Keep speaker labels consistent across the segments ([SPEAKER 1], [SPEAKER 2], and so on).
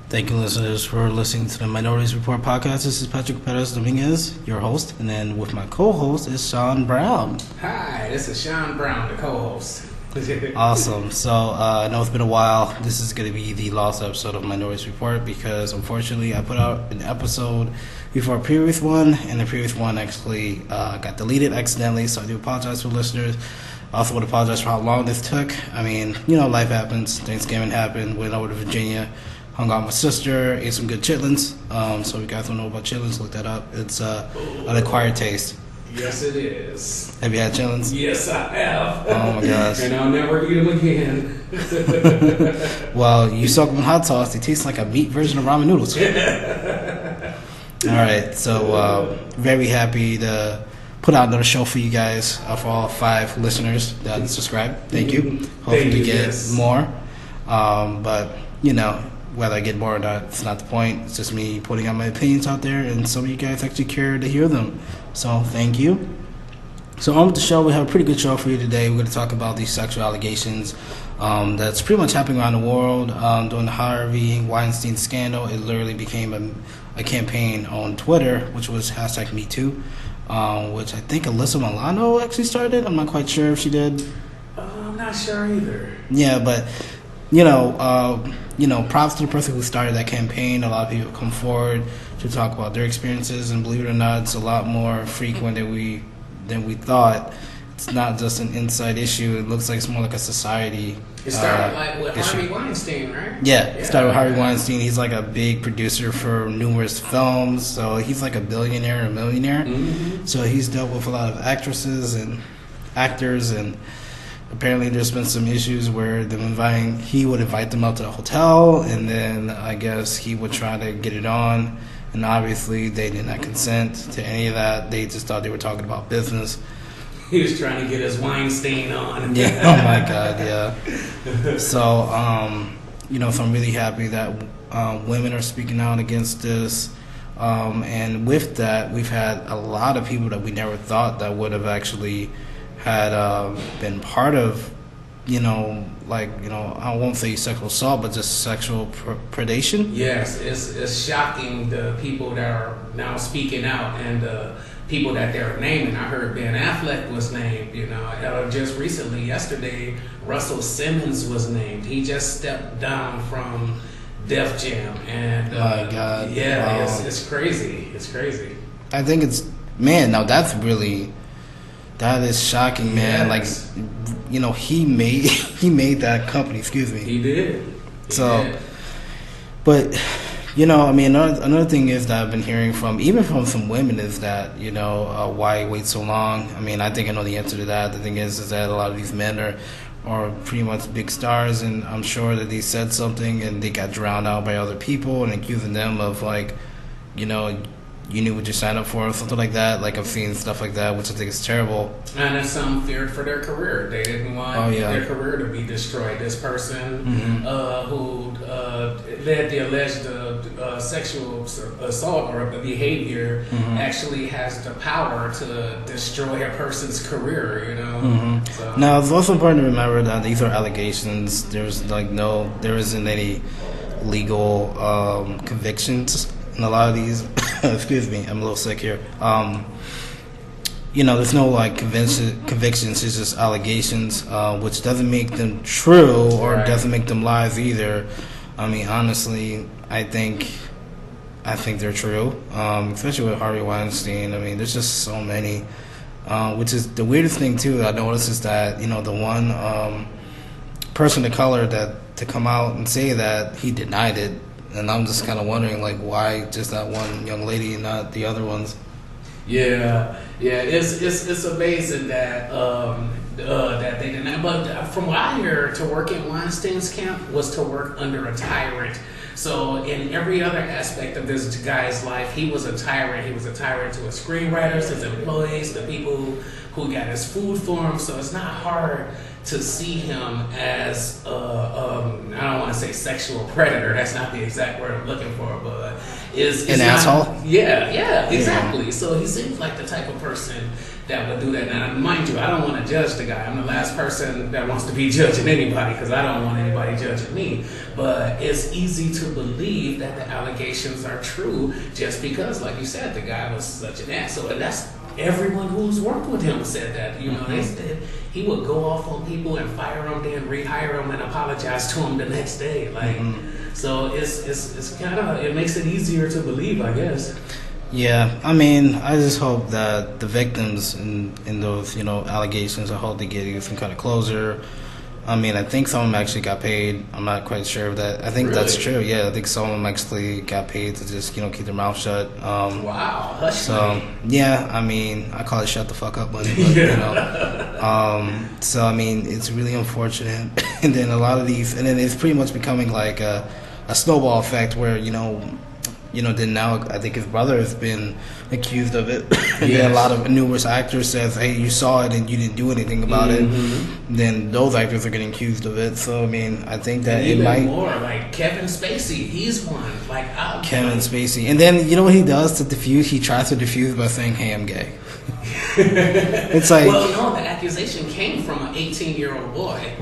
[SPEAKER 1] Thank you, listeners, for listening to the Minorities Report podcast. This is Patrick Perez Dominguez, your host, and then with my co-host is Shon Brown.
[SPEAKER 2] Hi, this is Shon Brown, the co-host.
[SPEAKER 1] Awesome. So, I know it's been a while. This is going to be the last episode of Minorities Report because, unfortunately, I put out an episode before a previous one, and the previous one actually got deleted accidentally, so I do apologize for listeners. I also want to apologize for how long this took. I mean, life happens. Thanksgiving happened. Went over to Virginia. Hung out with my sister, ate some good chitlins. So if you guys don't know about chitlins, look that up. It's an acquired taste.
[SPEAKER 2] Yes, it is.
[SPEAKER 1] Have you had chitlins?
[SPEAKER 2] Yes, I have.
[SPEAKER 1] Oh my gosh.
[SPEAKER 2] And I'll never eat them again.
[SPEAKER 1] Well, you soak them in hot sauce. They taste like a meat version of ramen noodles. All right, so very happy to put out another show for you guys, for all 5 listeners that subscribe. Thank you. Hopefully we get more. But, whether I get more or not, it's not the point. It's just me putting out my opinions out there, and some of you guys actually care to hear them. So, thank you. So, on with the show, we have a pretty good show for you today. We're going to talk about these sexual allegations that's pretty much happening around the world. During the Harvey Weinstein scandal, it literally became a campaign on Twitter, which was #MeToo, which I think Alyssa Milano actually started. I'm not quite sure if she did.
[SPEAKER 2] I'm not sure either.
[SPEAKER 1] Yeah, but props to the person who started that campaign. A lot of people come forward to talk about their experiences, and believe it or not, it's a lot more frequent than we thought. It's not just an inside issue. It looks like it's more like a society.
[SPEAKER 2] It started with Harvey Weinstein, right?
[SPEAKER 1] Yeah, it started with Harvey Weinstein. He's like a big producer for numerous films, so he's like a billionaire, a millionaire. Mm-hmm. So he's dealt with a lot of actresses and actors, and apparently there's been some issues where he would invite them out to the hotel, and then I guess he would try to get it on, and obviously they did not consent to any of that. They just thought they were talking about business.
[SPEAKER 2] He was trying to get his Weinstein on.
[SPEAKER 1] Yeah, oh my God, yeah. So, so I'm really happy that women are speaking out against this. And with that, we've had a lot of people that we never thought that would have actually had been part of, I won't say sexual assault, but just sexual predation.
[SPEAKER 2] Yes, it's shocking the people that are now speaking out and the people that they're naming. I heard Ben Affleck was named, just recently, yesterday, Russell Simmons was named. He just stepped down from Def Jam. And,
[SPEAKER 1] my God.
[SPEAKER 2] Yeah, wow. It's crazy. It's crazy.
[SPEAKER 1] I think that is shocking, man.
[SPEAKER 2] Yes.
[SPEAKER 1] He made that company. Excuse me.
[SPEAKER 2] He did.
[SPEAKER 1] But another thing is that I've been hearing from some women is that why wait so long? I mean, I think I know the answer to that. The thing is that a lot of these men are pretty much big stars, and I'm sure that they said something and they got drowned out by other people and accusing them of you knew what you signed up for, or something like that. Like, I've seen stuff like that, which I think is terrible.
[SPEAKER 2] And then some feared for their careur. They didn't want their career to be destroyed. This person who led the alleged sexual assault or behavior actually has the power to destroy a person's career, So.
[SPEAKER 1] Now, it's also important to remember that these are allegations. There isn't any legal convictions in a lot of these. Excuse me, I'm a little sick here. There's no convictions. It's just allegations, which doesn't make them true or doesn't make them lies either. I mean, honestly, I think they're true, especially with Harvey Weinstein. I mean, there's just so many. Which is the weirdest thing too that I noticed is that the one person of color to come out and say that he denied it. And I'm just kind of wondering, why just that one young lady and not the other ones?
[SPEAKER 2] Yeah, it's amazing that that they didn't. But from what I hear, to work in Weinstein's camp was to work under a tyrant. So in every other aspect of this guy's life, he was a tyrant. He was a tyrant to his screenwriters, his employees, the people who got his food for him. So it's not hard to see him as I don't want to say sexual predator. That's not the exact word I'm looking for, but is
[SPEAKER 1] an asshole.
[SPEAKER 2] Yeah, exactly. Yeah. So he seems like the type of person that would do that. Now, mind you, I don't want to judge the guy. I'm the last person that wants to be judging anybody because I don't want anybody judging me. But it's easy to believe that the allegations are true just because, like you said, the guy was such an asshole, and that's. Everyone who's worked with him said that, you know, they said he would go off on people and fire them, then rehire them and apologize to them the next day. Like, so it's kind of, it makes it easier to believe, I guess.
[SPEAKER 1] Yeah, I mean, I just hope that the victims in those, you know, allegations, I hope they get some kind of closure. I mean, I think some of them actually got paid. I'm not quite sure of that. I think really? That's true. Yeah, I think some of them actually got paid to just, you know, keep their mouth shut.
[SPEAKER 2] Wow. Hush
[SPEAKER 1] so,
[SPEAKER 2] money.
[SPEAKER 1] Yeah, I mean, I call it shut the fuck up money. But, you know. So, I mean, it's really unfortunate. And then a lot of these, and then it's pretty much becoming like a snowball effect where, you know, then now I think his brother has been accused of it. And then a lot of numerous actors says, hey, you saw it and you didn't do anything about it. Then those actors are getting accused of it. So, I mean, I think that
[SPEAKER 2] it
[SPEAKER 1] might...
[SPEAKER 2] more, like Kevin Spacey, he's one. Like
[SPEAKER 1] Kevin Spacey. And then, you know what he does to diffuse? He tries to diffuse by saying, hey, I'm gay. It's like...
[SPEAKER 2] Well, no, the accusation came from an 18-year-old boy.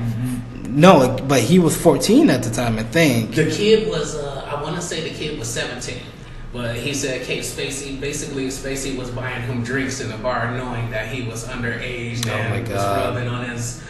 [SPEAKER 1] No, but he was 14 at the time, I think.
[SPEAKER 2] The kid was, I want to say the kid was 17. But he said Spacey was buying him drinks in a bar knowing that he was underage and was rubbing on his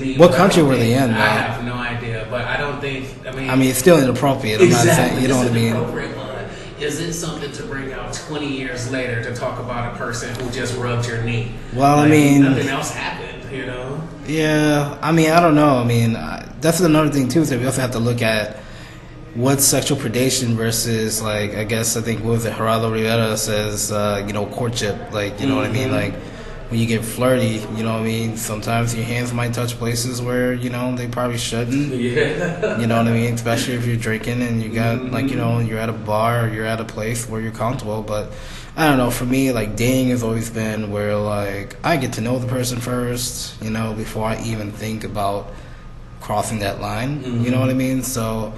[SPEAKER 2] knee.
[SPEAKER 1] What country were they in?
[SPEAKER 2] I have no idea, but I don't think, I mean,
[SPEAKER 1] it's still inappropriate.
[SPEAKER 2] Exactly.
[SPEAKER 1] I'm not saying, you know what I mean?
[SPEAKER 2] But is it something to bring out 20 years later to talk about a person who just rubbed your knee?
[SPEAKER 1] Well,
[SPEAKER 2] like,
[SPEAKER 1] I mean...
[SPEAKER 2] Nothing else happened, you know?
[SPEAKER 1] Yeah, I mean, I don't know. I mean, that's another thing, too, is that we also have to look at what's sexual predation versus, like, I think, what was it, Gerardo Rivera says, you know, courtship. Like, you know what I mean? Like, when you get flirty, you know what I mean? Sometimes your hands might touch places where, you know, they probably shouldn't.
[SPEAKER 2] Yeah.
[SPEAKER 1] You know what I mean? Especially if you're drinking and you got, like, you know, you're at a bar or you're at a place where you're comfortable. But, I don't know, for me, like, dating has always been where, like, I get to know the person first, you know, before I even think about crossing that line. You know what I mean? So...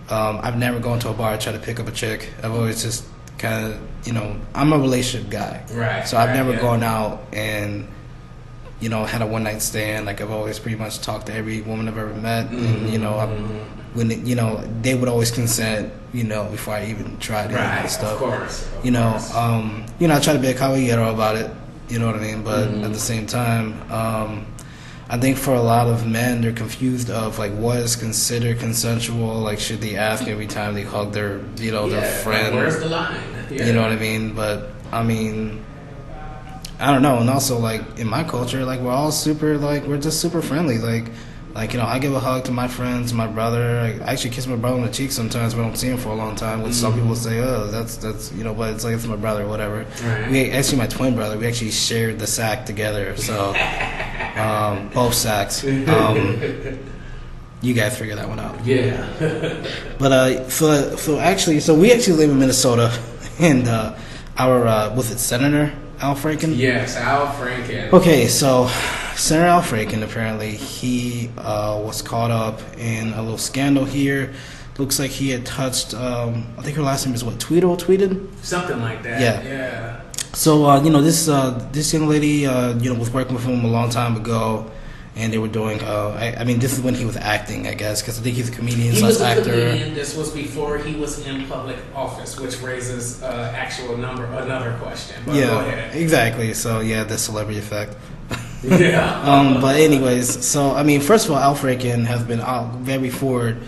[SPEAKER 1] I've never gone to a bar to try to pick up a chick. I've always just kind of, you know, I'm a relationship guy.
[SPEAKER 2] Right.
[SPEAKER 1] So I've never gone out and, you know, had a one-night stand. Like, I've always pretty much talked to every woman I've ever met. And, you know, when, you know, they would always consent, you know, before I even tried any of that stuff.
[SPEAKER 2] Of course.
[SPEAKER 1] You know, I try to be a caballero about it. You know what I mean? But at the same time, I think for a lot of men, they're confused of, like, what is considered consensual. Like, should they ask every time they hug their, you know, their friend?
[SPEAKER 2] Where's the line? Yeah.
[SPEAKER 1] You know what I mean? But, I mean, I don't know. And also, like, in my culture, like, we're all super, like, we're just super friendly. Like, you know, I give a hug to my friends, my brother. I actually kiss my brother on the cheek sometimes. We don't see him for a long time. Which some people say, oh, that's you know, but it's like it's my brother or whatever.
[SPEAKER 2] Right.
[SPEAKER 1] Actually, my twin brother, we actually shared the sack together. So, both sacks. You guys figure that one out.
[SPEAKER 2] Yeah.
[SPEAKER 1] But so we actually live in Minnesota, and our was it Senator Al Franken?
[SPEAKER 2] Yes, Al Franken.
[SPEAKER 1] Okay, so Senator Al Franken, apparently, he was caught up in a little scandal here. Looks like he had touched, I think her last name is what, tweeted?
[SPEAKER 2] Something like that, yeah.
[SPEAKER 1] So, you know, this young lady, you know, was working with him a long time ago, and they were doing, I mean, this is when he was acting, I guess, because I think he's a comedian / actor. He was a comedian.
[SPEAKER 2] This was before he was in public office, which raises another question. But
[SPEAKER 1] yeah,
[SPEAKER 2] go ahead.
[SPEAKER 1] Exactly. So, yeah, the celebrity effect.
[SPEAKER 2] Yeah.
[SPEAKER 1] But anyways, so, I mean, first of all, Al Franken has been very forward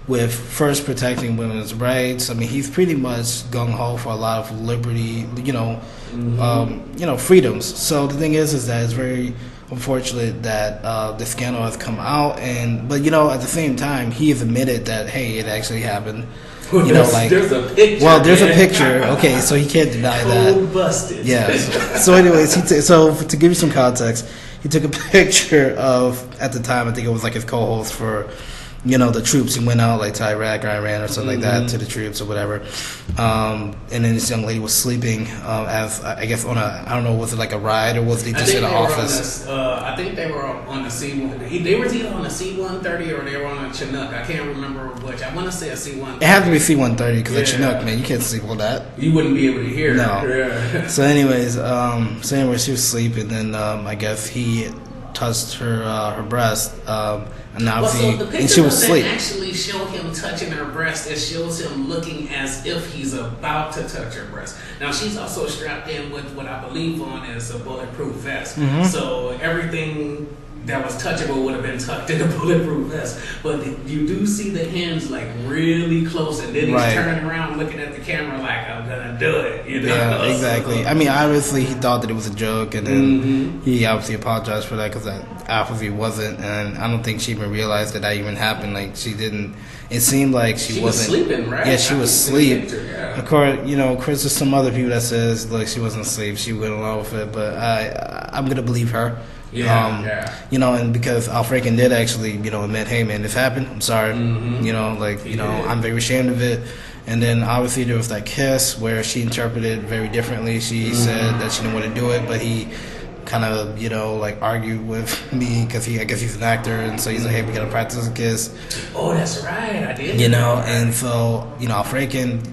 [SPEAKER 1] with first protecting women's rights. I mean, he's pretty much gung-ho for a lot of liberty, you know, you know, freedoms. So the thing is that it's very unfortunate that the scandal has come out, but you know, at the same time, he has admitted that, hey, it actually happened.
[SPEAKER 2] Well,
[SPEAKER 1] you know, like,
[SPEAKER 2] there's a picture.
[SPEAKER 1] Well, there's a picture. Okay, so he can't deny that.
[SPEAKER 2] Busted.
[SPEAKER 1] Yeah. So anyways, so to give you some context, he took a picture of, at the time, I think it was like his co-host for the troops. He went out like to Iraq or Iran or something like that, to the troops or whatever. And then this young lady was sleeping as I guess on a, I don't know, was it like a ride or was it just in the office?
[SPEAKER 2] I think they were on the C-1. They were either on the C-130 or they were on a Chinook. I can't remember which. I want to say a C-130.
[SPEAKER 1] It had to be C-130 because a Chinook, man, you can't sleep on that.
[SPEAKER 2] You wouldn't be able to hear.
[SPEAKER 1] No.
[SPEAKER 2] Yeah.
[SPEAKER 1] So anyways, she was sleeping, and I guess he touched her breast, and obviously, and she was asleep.
[SPEAKER 2] It doesn't actually show him touching her breast. It shows him looking as if he's about to touch her breast. Now she's also strapped in with what I believe on is a bulletproof vest. So everything that was touchable would have been tucked in a bulletproof vest. But you do see the hands like really close, and then he's turning around looking at the camera like, I'm gonna do it.
[SPEAKER 1] Yeah, exactly. I mean, obviously he thought that it was a joke, and then he obviously apologized for that because that obviously wasn't, and I don't think she even realized that even happened. Like she didn't. It seemed like she wasn't
[SPEAKER 2] sleeping, right?
[SPEAKER 1] Yeah, she was asleep. Of course, there's some other people that says like she wasn't asleep. She went along with it, but I'm gonna believe her. And because Al Franken did actually, admit, hey man, this happened. I'm sorry. I'm very ashamed of it. And then obviously there was that kiss where she interpreted it very differently. She said that she didn't want to do it, but he kind of, argued with me because I guess he's an actor, and so he's like, hey, we gotta practice a kiss.
[SPEAKER 2] Oh, that's right, I did.
[SPEAKER 1] And so, Al Franken,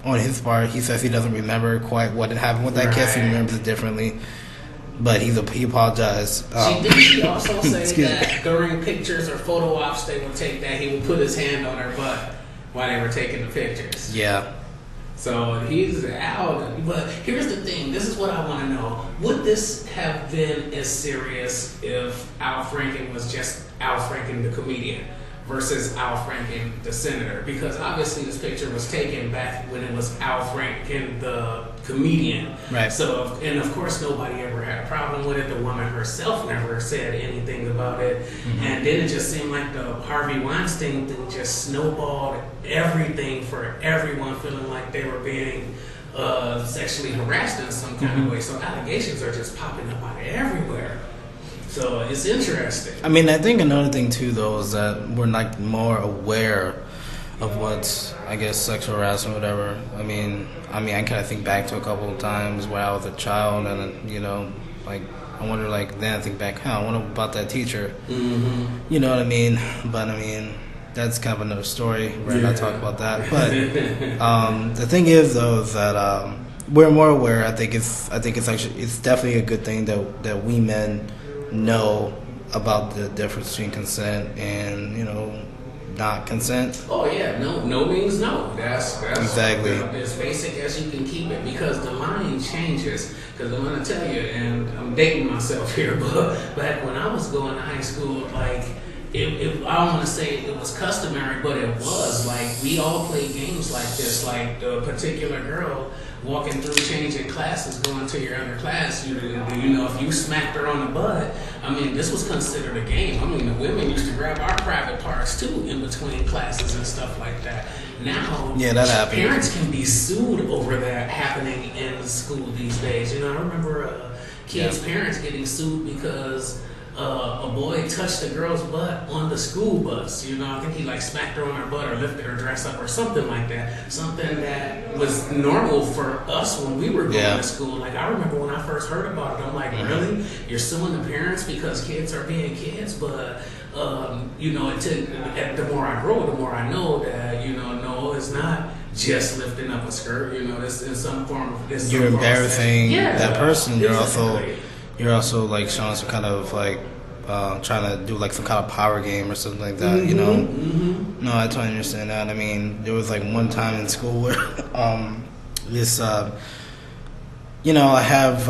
[SPEAKER 1] on his part, he says he doesn't remember quite what had happened with that kiss. He remembers it differently. But he apologized.
[SPEAKER 2] She also say that during pictures or photo ops they would take that he would put his hand on her butt while they were taking the pictures.
[SPEAKER 1] Yeah.
[SPEAKER 2] So he's out. But here's the thing. This is what I want to know. Would this have been as serious if Al Franken was just Al Franken the comedian versus Al Franken the senator? Because obviously this picture was taken back when it was Al Franken the comedian.
[SPEAKER 1] Right.
[SPEAKER 2] So, and of course nobody ever had a problem with it. The woman herself never said anything about it. And then it just seemed like the Harvey Weinstein thing just snowballed everything for everyone feeling like they were being sexually harassed in some kind of way. So allegations are just popping up out of everywhere. So it's interesting.
[SPEAKER 1] I mean, I think another thing too, though, is that we're like more aware of what's, I guess, sexual harassment, or whatever. I mean, I kind of think back to a couple of times where I was a child, and I wonder, then I think back, I wonder about that teacher. You know what I mean? But I mean, that's kind of another story. We're not talking about that. But the thing is, though, is that we're more aware. I think it's definitely a good thing that we men know about the difference between consent and not consent.
[SPEAKER 2] Oh yeah, no means no. That's
[SPEAKER 1] exactly
[SPEAKER 2] as basic as you can keep it, because the line changes. Because I'm gonna tell you, and I'm dating myself here, but back when I was going to high school, I don't want to say it was customary, but it was we all played games like this. Like the particular girl walking through changing classes, going to your other class, if you smacked her on the butt, this was considered a game. The women used to grab our private parts too in between classes and stuff like that. Now,
[SPEAKER 1] that happens.
[SPEAKER 2] Parents can be sued over that happening in school these days. I remember kids' parents getting sued because a boy touched a girl's butt on the school bus. I think he smacked her on her butt or lifted her dress up or something like that. Something that was normal for us when we were going to school. I remember when I first heard about it, I'm like, really? You're suing the parents because kids are being kids? But the more I grow, the more I know that no, it's not just lifting up a skirt. It's in some form.
[SPEAKER 1] You're embarrassing that person.
[SPEAKER 2] Exactly.
[SPEAKER 1] You're also showing some kind of trying to do some kind of power game or something like that. No, I totally understand that. There was one time in school where this I have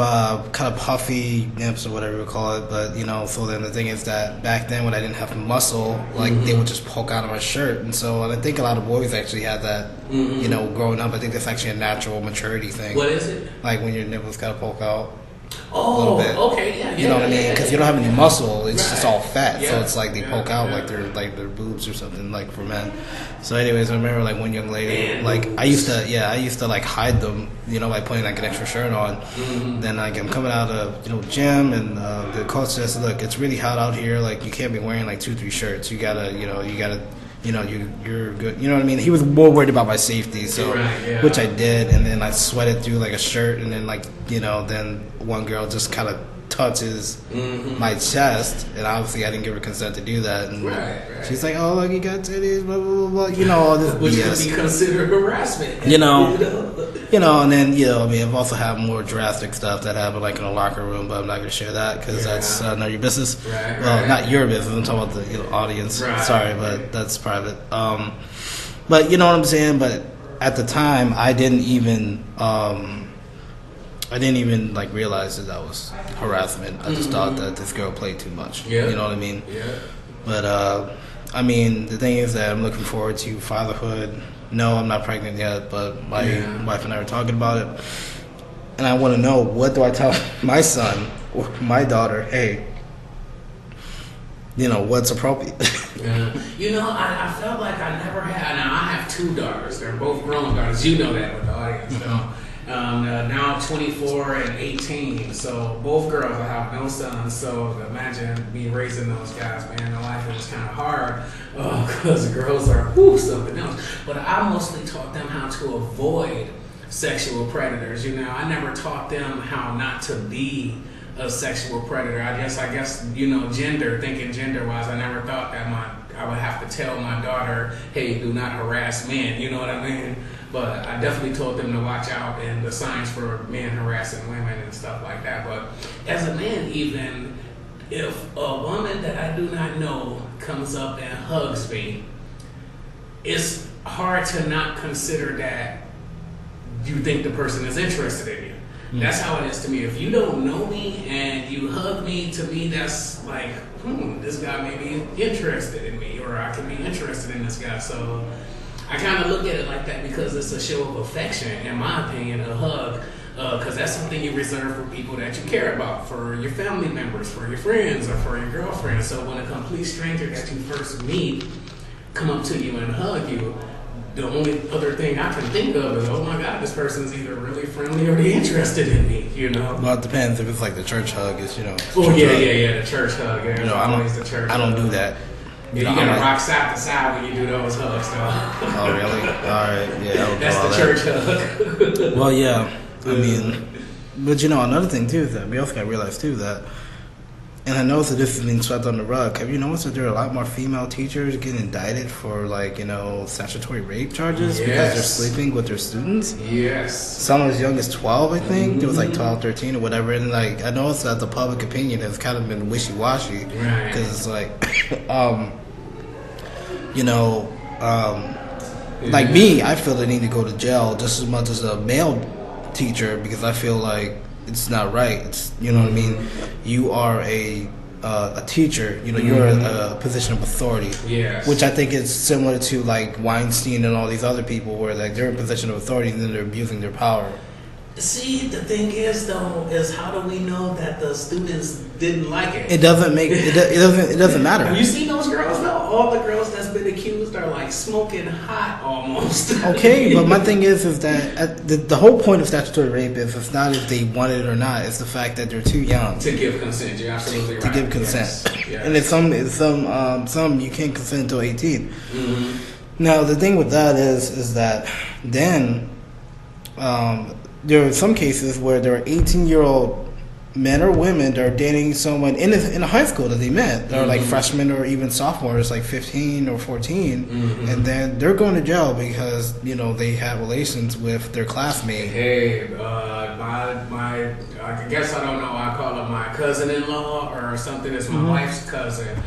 [SPEAKER 1] kind of puffy nips or whatever you would call it, but so then the thing is that back then when I didn't have muscle, they would just poke out of my shirt, and so I think a lot of boys actually had that. Growing up, I think that's actually a natural maturity thing.
[SPEAKER 2] What is it?
[SPEAKER 1] When your nipples kind of poke out.
[SPEAKER 2] Oh, okay, yeah.
[SPEAKER 1] You know what I mean? Because you don't have any muscle; it's just all fat.
[SPEAKER 2] Yeah.
[SPEAKER 1] So it's like they poke out like their boobs or something, like for men. So, anyways, I remember like one young lady, like I used to like hide them, you know, by putting like an extra shirt on. Mm-hmm. Then like I'm coming out of gym, and the coach says, "Look, it's really hot out here. Like you can't be wearing like 2-3 shirts. You gotta, you're good." You know what I mean? He was more worried about my safety, so which I did, and then I sweated through like a shirt, and then like then one girl just kind of touches my chest, and obviously I didn't give her consent to do that, and she's like, "Oh, look, you got titties, blah blah blah," all this
[SPEAKER 2] which
[SPEAKER 1] BS.
[SPEAKER 2] could be considered harassment,
[SPEAKER 1] and then I mean, I've also had more drastic stuff that happened like in a locker room, but I'm not going to share that because that's none of your business. Not your business. I'm talking about the audience. Sorry, but that's private. But you know what I'm saying. But at the time, I didn't even like realize that was harassment. I just thought that this girl played too much. You know what I mean? Yeah. But I mean, the thing is that I'm looking forward to fatherhood. No, I'm not pregnant yet, but my wife and I are talking about it. And I want to know, what do I tell my son or my daughter? Hey, what's appropriate?
[SPEAKER 2] I felt like I never had. Now I have 2 daughters. They're both grown daughters. You know that with the audience. Now 24 and 18. So both girls. I have no sons. So imagine me raising those guys, man. The life was kind of hard because the girls are something else. But I mostly taught them how to avoid sexual predators. I never taught them how not to be a sexual predator. I guess thinking gender-wise, I never thought that I would have to tell my daughter, hey, do not harass men. You know what I mean? But I definitely told them to watch out and the signs for men harassing women and stuff like that. But as a man, even if a woman that I do not know comes up and hugs me, it's hard to not consider that you think the person is interested in you. That's how it is to me. If you don't know me and you hug me, to me that's like, this guy may be interested in me, or I can be interested in this guy. So I kind of look at it like that because it's a show of affection, in my opinion, a hug. Because that's something you reserve for people that you care about, for your family members, for your friends, or for your girlfriend. So when a complete stranger that you first meet come up to you and hug you, the only other thing I can think of is, oh my God, this person's either really friendly or they're interested in me,
[SPEAKER 1] Well, it depends if it's like the church hug, is
[SPEAKER 2] Oh yeah, the church hug.
[SPEAKER 1] I don't do that.
[SPEAKER 2] You gotta rock side to side when you do those hugs, though.
[SPEAKER 1] Oh really? All right, yeah.
[SPEAKER 2] That's the church hug.
[SPEAKER 1] Well, yeah. I mean, but another thing too is that we also got to realize too that, and I noticed that this is being swept on the rug. Have you noticed that there are a lot more female teachers getting indicted for statutory rape charges because they're sleeping with their students?
[SPEAKER 2] Yes.
[SPEAKER 1] Some as young as 12, I think. It was like 12, 13 or whatever. And I noticed that the public opinion has kind of been wishy-washy because it's like, like me, I feel they need to go to jail just as much as a male teacher because I feel like it's not right. It's, what I mean? You are a teacher. You're a position of authority.
[SPEAKER 2] Yes.
[SPEAKER 1] Which I think is similar to like Weinstein and all these other people, where like they're in a position of authority and then they're abusing their power.
[SPEAKER 2] See, the thing is though, is how do we know that the students didn't like it?
[SPEAKER 1] It doesn't matter.
[SPEAKER 2] Have you seen those girls though? All the girls that's been accused are like smoking hot almost.
[SPEAKER 1] Okay, but my thing is that the whole point of statutory rape is it's not if they want it or not. It's the fact that they're too young
[SPEAKER 2] to give consent. You're absolutely right.
[SPEAKER 1] To give consent, yes. And it's some you can't consent until 18. Mm-hmm. Now the thing with that is that then there are some cases where there are 18-year-old men or women that are dating someone in a high school that they met. They're like freshmen or even sophomores, like 15 or 14, and then they're going to jail because they have relations with their classmate.
[SPEAKER 2] Hey, I guess I don't know. I call him my cousin-in-law or something. It's my wife's cousin.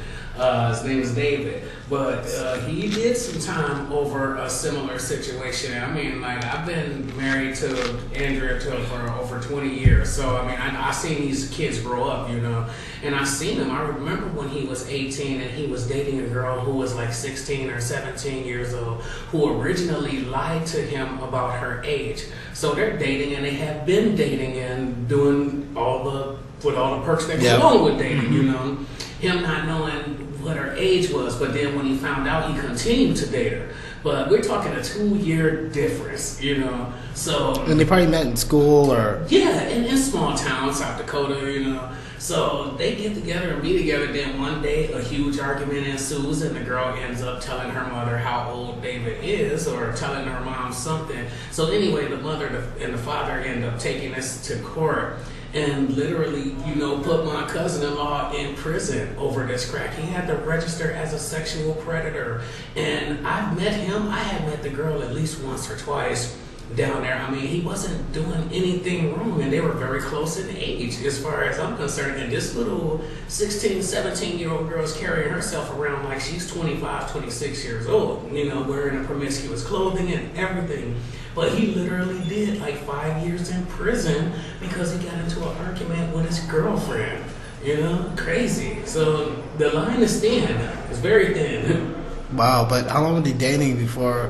[SPEAKER 2] His name is David. But he did some time over a similar situation. I mean, like, I've been married to Andrea for over 20 years. So, I mean, I seen these kids grow up, you know. And I seen him. I remember when he was 18 and he was dating a girl who was like 16 or 17 years old, who originally lied to him about her age. So they're dating, and they have been dating and doing all the perks that go along with dating, you know. Him not knowing what her age was, but then when he found out, he continued to date her. But we're talking a 2-year difference, you know. So,
[SPEAKER 1] and they probably met in school or
[SPEAKER 2] in small town, South Dakota, you know. So they get together and be together. Then one day, a huge argument ensues, and the girl ends up telling her mother how old David is, or telling her mom something. So anyway, the mother and the father end up taking this to court, and literally, you know, put my cousin-in-law in prison over this crack. He had to register as a sexual predator. And I've met him. I had met the girl at least once or twice down there. I mean, he wasn't doing anything wrong, and they were very close in age as far as I'm concerned. And this little 16, 17-year-old girl is carrying herself around like she's 25, 26 years old, you know, wearing a promiscuous clothing and everything. But he literally did like 5 years in prison because he got into an argument with his girlfriend. You know, crazy. So the line is thin. It's very thin.
[SPEAKER 1] Wow, but how long were they dating before?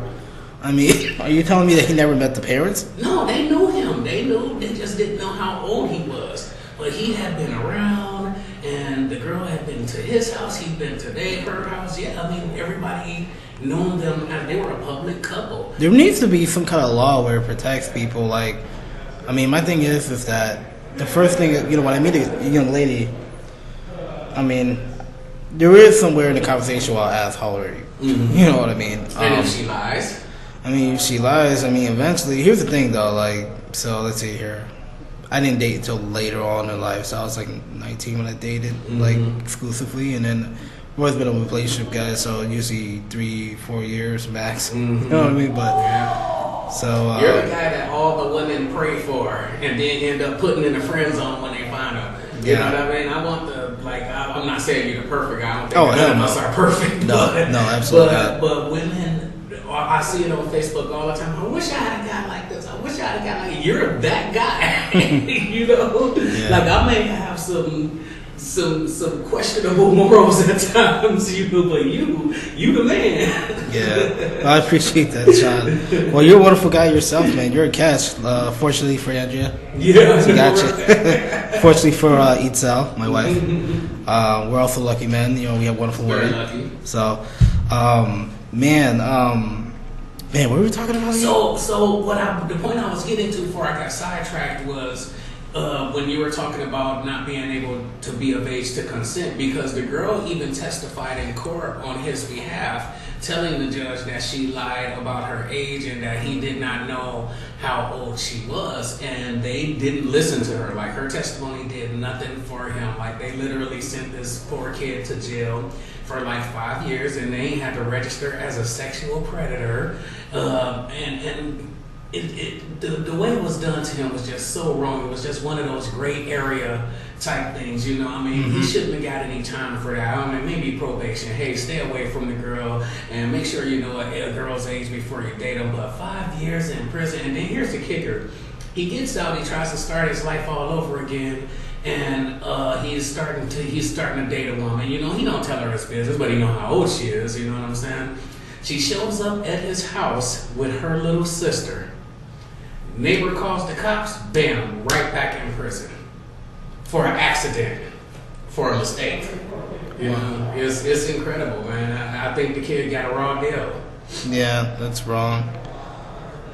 [SPEAKER 1] I mean, are you telling me that he never met the parents?
[SPEAKER 2] No, they knew him. They just didn't know how old he was. But he had been around, and the girl had been to his house. He'd been to her house. Yeah, I mean, everybody known them as they were a public couple.
[SPEAKER 1] There needs to be some kind of law where it protects people. Like, I mean, my thing is that the first thing, you know, when I meet a young lady, I mean, there is somewhere in the conversation where I'll ask, how old are you? Mm-hmm. You know what I mean?
[SPEAKER 2] And if she lies?
[SPEAKER 1] I mean, if she lies, I mean, eventually, here's the thing though, like, so let's see here. I didn't date until later on in life, so I was like 19 when I dated, like, exclusively, and then I've always been in a relationship, guys, so usually 3-4 years max. Mm-hmm. You know what I mean? But, so...
[SPEAKER 2] You're the guy that all the women pray for, and then end up putting in the friend zone when they find them. You know what I mean? I want the, like, I'm not saying you're the perfect guy. I don't think none of us are perfect.
[SPEAKER 1] No, absolutely not.
[SPEAKER 2] But women... I see it on Facebook all the time. I wish I had a guy like this. I wish I had a guy like you. You're that guy. You know? Yeah. Like, I may have some questionable morals at times, you know, but you the man.
[SPEAKER 1] Yeah. I appreciate that, Shon. Well, you're a wonderful guy yourself, man. You're a catch. Fortunately for Andrea.
[SPEAKER 2] Yeah.
[SPEAKER 1] She got you. Fortunately for Itzel, my wife. We're also lucky men. You know, we have wonderful women.
[SPEAKER 2] Very lucky.
[SPEAKER 1] So, Man, what were we talking about here?
[SPEAKER 2] So the point I was getting to before I got sidetracked was when you were talking about not being able to be of age to consent, because the girl even testified in court on his behalf, telling the judge that she lied about her age and that he did not know how old she was, and they didn't listen to her. Like, her testimony did nothing for him. Like, they literally sent this poor kid to jail for like 5 years, and they had to register as a sexual predator. The way it was done to him was just so wrong. It was just one of those gray area type things, you know. I mean, he shouldn't have got any time for that. I mean, maybe probation. Hey, stay away from the girl and make sure you know a girl's age before you date them. But 5 years in prison, and then here's the kicker: he gets out, he tries to start his life all over again. And he's starting to date a woman. You know, he don't tell her his business, but he know how old she is. You know what I'm saying? She shows up at his house with her little sister. Neighbor calls the cops. Bam, right back in prison for an accident, for a mistake. You know, it's incredible, man. I think the kid got a raw deal.
[SPEAKER 1] Yeah, that's wrong.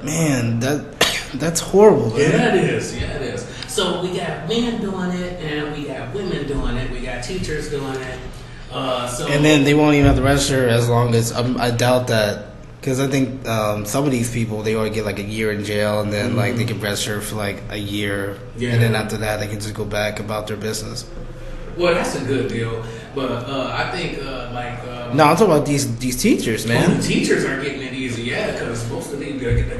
[SPEAKER 1] Man, that's horrible. Man.
[SPEAKER 2] Yeah, it is. So we got men doing it, and we got women doing it. We got teachers doing it.
[SPEAKER 1] And then they won't even have to register as long as I doubt that, because I think some of these people, they only get like a year in jail, and then like they can register for like a year, and then after that they can just go back about their business.
[SPEAKER 2] Well, that's a good deal, but I think
[SPEAKER 1] no, I'm talking about these teachers, man.
[SPEAKER 2] The teachers are getting it easy, yeah, because most of the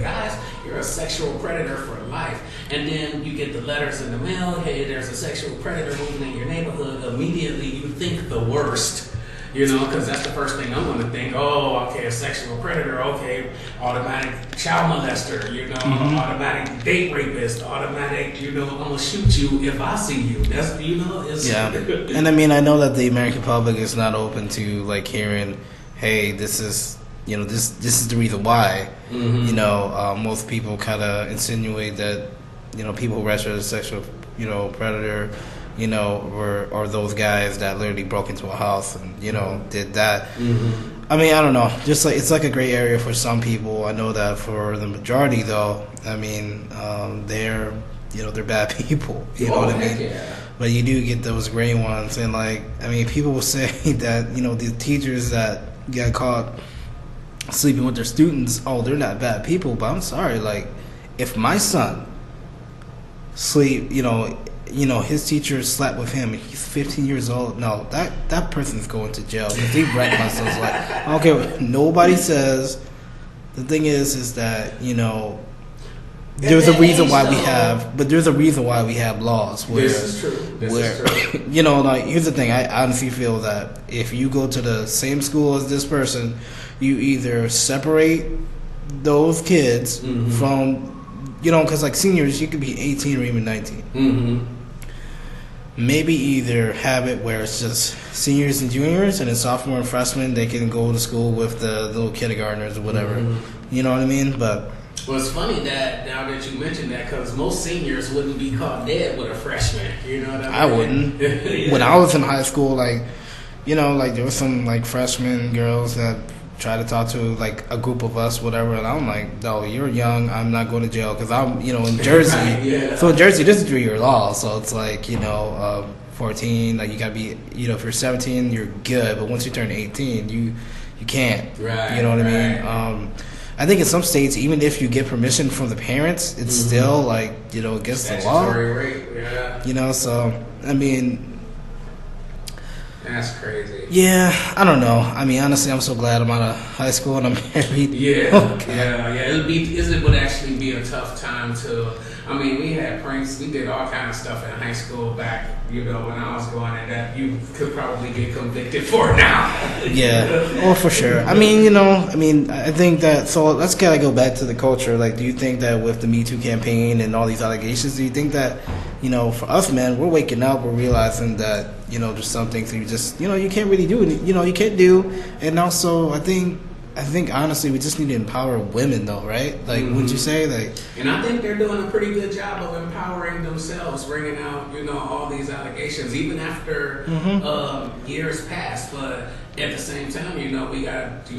[SPEAKER 2] guys, you're a sexual predator for life, and then you get the letters in the mail. Hey, there's a sexual predator moving in your neighborhood. Immediately, you think the worst. because that's the first thing I'm going to think. Oh, okay, a sexual predator. Okay, automatic child molester. Automatic date rapist. Automatic. I'm gonna shoot you if I see you. That's it's
[SPEAKER 1] And I mean, I know that the American public is not open to like hearing, hey, this is this is the reason why. Most people kind of insinuate that people who register as sexual predator. Or those guys that literally broke into a house and did that. I mean, I don't know. Just like it's like a gray area for some people. I know that for the majority, though, I mean, they're bad people. You know what I mean?
[SPEAKER 2] Yeah.
[SPEAKER 1] But you do get those gray ones, and like I mean, people will say that the teachers that get caught sleeping with their students, oh, they're not bad people. But I'm sorry, like if my son sleep, his teacher slept with him. He's 15 years old. No, that person's going to jail because he wrecked my son's life. I don't care what nobody says. The thing is that there's a reason why we have laws. Where,
[SPEAKER 2] this is true.
[SPEAKER 1] Like here's the thing. I honestly feel that if you go to the same school as this person, you either separate those kids from. Because like seniors, you could be 18 or even 19. Maybe either have it where it's just seniors and juniors, and then sophomore and freshmen, they can go to school with the little kindergartners or whatever. You know what I mean? But
[SPEAKER 2] well, it's funny that now that you mentioned that, because most seniors wouldn't be caught dead with a freshman. You know what I mean?
[SPEAKER 1] I wouldn't. Yeah. When I was in high school, like there was some like freshman girls that try to talk to like a group of us, whatever, and I'm like, no, you're young. I'm not going to jail because I'm, in Jersey.
[SPEAKER 2] Yeah.
[SPEAKER 1] So in Jersey, this is 3-year law. So it's like, 14. Like you gotta be, if you're 17, you're good. But once you turn 18, you can't.
[SPEAKER 2] Right.
[SPEAKER 1] You know what I mean? I think in some states, even if you get permission from the parents, it's still like, against
[SPEAKER 2] statutory
[SPEAKER 1] the law.
[SPEAKER 2] Rape, yeah.
[SPEAKER 1] So I mean.
[SPEAKER 2] That's crazy.
[SPEAKER 1] Yeah, I don't know. I mean, honestly, I'm so glad I'm out of high school and I'm married.
[SPEAKER 2] Yeah, It would actually be a tough time to. I mean, we had pranks. We did all kind of stuff in high school back, when I was going, and that you could probably get convicted for now.
[SPEAKER 1] Yeah, for sure. I mean, I think that. So let's kind of go back to the culture. Like, do you think that with the Me Too campaign and all these allegations, do you think that, for us men, we're waking up, we're realizing that, there's some things that you just, you can't really do, you can't do, and also I think honestly we just need to empower women though, right? Like, wouldn't you say? Like,
[SPEAKER 2] and I think they're doing a pretty good job of empowering themselves, bringing out all these allegations, even after years passed. But at the same time, we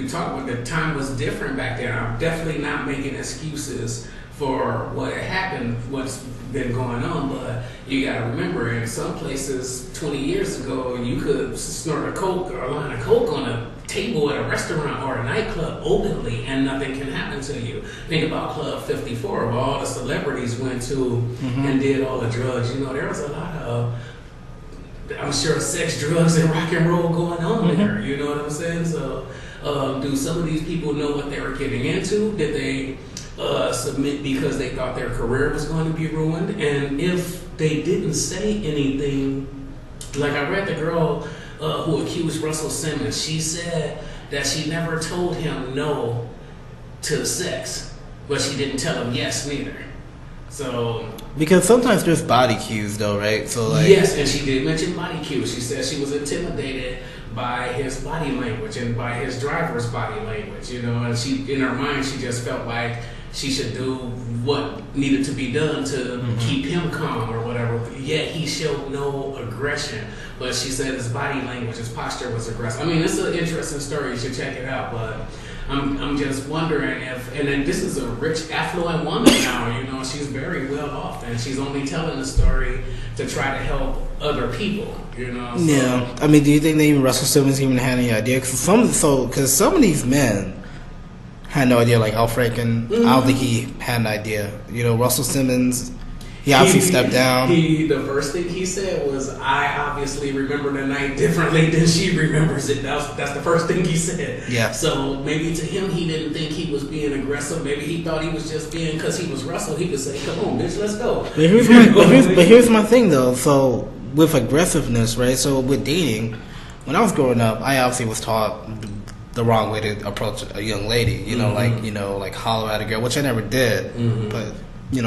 [SPEAKER 2] talk about the time was different back then. I'm definitely not making excuses for what had happened, what's been going on, but you got to remember, in some places 20 years ago, you could snort a Coke or a line of Coke on a table at a restaurant or a nightclub openly and nothing can happen to you. Think about Club 54, where all the celebrities went to and did all the drugs. There was a lot of, I'm sure, sex, drugs, and rock and roll going on there. You know what I'm saying? So do some of these people know what they were getting into? Did they submit because they thought their career was going to be ruined? And if they didn't say anything, like I read the girl who accused Russell Simmons, she said that she never told him no to sex, but she didn't tell him yes neither. So
[SPEAKER 1] because sometimes there's body cues though, right? So like,
[SPEAKER 2] yes, and she did mention body cues. She said she was intimidated by his body language and by his driver's body language, and she, in her mind, she just felt like she should do what needed to be done to keep him calm or whatever. Yet he showed no aggression. But she said his body language, his posture was aggressive. I mean, it's an interesting story. You should check it out. But I'm just wondering if, and then this is a rich, affluent woman now. She's very well off, and she's only telling the story to try to help other people. So.
[SPEAKER 1] Yeah. I mean, do you think that even Russell Simmons even had any idea? Because some of these men had no idea, like Al Franken. I don't think he had an idea. Russell Simmons, he obviously stepped down.
[SPEAKER 2] The first thing he said was, I obviously remember the night differently than she remembers it. That's the first thing he said.
[SPEAKER 1] Yeah.
[SPEAKER 2] So maybe to him, he didn't think he was being aggressive. Maybe he thought he was just being, because he was Russell, he could say, come on, bitch, let's go.
[SPEAKER 1] But here's my thing, though. So with aggressiveness, right? So with dating, when I was growing up, I obviously was taught the wrong way to approach a young lady. You know, like holler at a girl, which I never did. But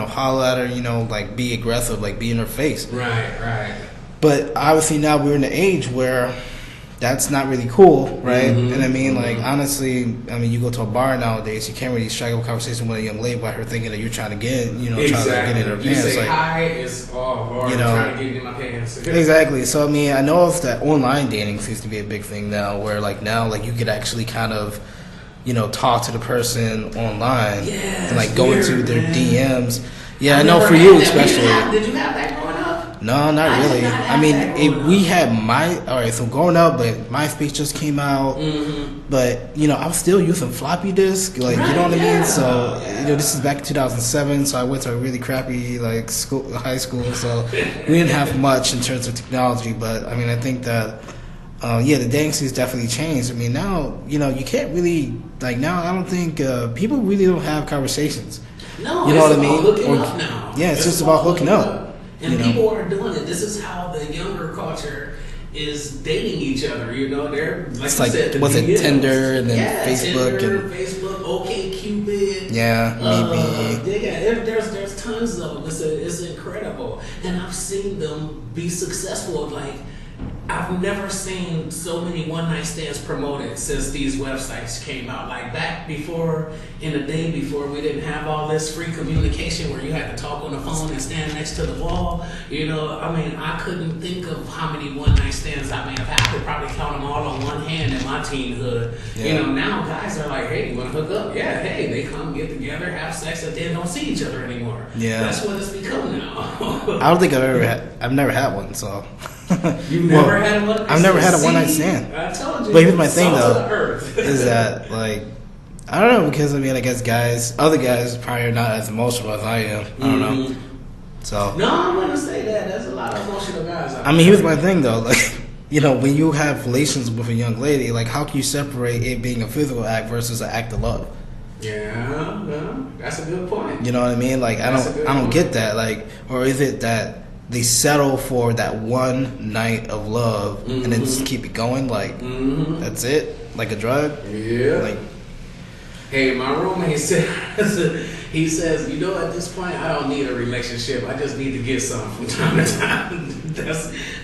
[SPEAKER 1] holler at her. Like be aggressive, like be in her face.
[SPEAKER 2] Right.
[SPEAKER 1] But obviously now we're in an age where that's not really cool, right? And I mean, like, honestly, you go to a bar nowadays, you can't really strike up a conversation with a young lady without her thinking that you're trying to get,
[SPEAKER 2] exactly.
[SPEAKER 1] trying to get in her
[SPEAKER 2] you
[SPEAKER 1] pants.
[SPEAKER 2] Say
[SPEAKER 1] like,
[SPEAKER 2] hi is trying to get in my pants.
[SPEAKER 1] Exactly. So, I know that online dating seems to be a big thing now, where, like, you could actually kind of, talk to the person online and, like, go into their DMs. Yeah, I know for you especially.
[SPEAKER 2] Did you have that growing up?
[SPEAKER 1] No, not really. We had so growing up, but MySpace just came out. But, I was still using floppy disk, like, you know what I mean? So, this is back in 2007, so I went to a really crappy, like, high school, so we didn't have much in terms of technology. But, I think that, the dating scene's definitely changed. Now, you can't really, like, now I don't think, people really don't have conversations.
[SPEAKER 2] No,
[SPEAKER 1] you know what I mean?
[SPEAKER 2] Hooking up now.
[SPEAKER 1] Yeah, it's just about hooking up.
[SPEAKER 2] And people are doing it. This is how the younger culture is dating each other. They're
[SPEAKER 1] it's like was it Tinder and then Facebook
[SPEAKER 2] Tinder, Facebook, OkCupid.
[SPEAKER 1] Yeah, maybe.
[SPEAKER 2] There's tons of them. It's incredible, and I've seen them be successful. Like, I've never seen so many one-night stands promoted since these websites came out. Like, back before, in the day before, we didn't have all this free communication where you had to talk on the phone and stand next to the wall. I couldn't think of how many one-night stands I may have had. I could probably count them all on one hand in my teenhood. Yeah. Now guys are like, hey, you want to hook up? Yeah, hey, they come get together, have sex, and then don't see each other anymore. Yeah. That's what it's become now.
[SPEAKER 1] I don't think I've never had one, so...
[SPEAKER 2] You've never had one?
[SPEAKER 1] I've never had a one night stand.
[SPEAKER 2] I told you.
[SPEAKER 1] But here's my thing though, is that like I don't know, because I guess other guys probably are not as emotional as I am. I don't know. So
[SPEAKER 2] no, I'm gonna say that there's a lot of emotional guys.
[SPEAKER 1] Here's my thing though, like when you have relations with a young lady, like how can you separate it being a physical act versus an act of love?
[SPEAKER 2] Yeah, that's a good point.
[SPEAKER 1] You know what I mean? Like I don't get that. Like, or is it that they settle for that one night of love and then just keep it going? Like that's it, like a drug.
[SPEAKER 2] Yeah.
[SPEAKER 1] Like,
[SPEAKER 2] hey, my roommate says, at this point, I don't need a relationship. I just need to get some from time to time.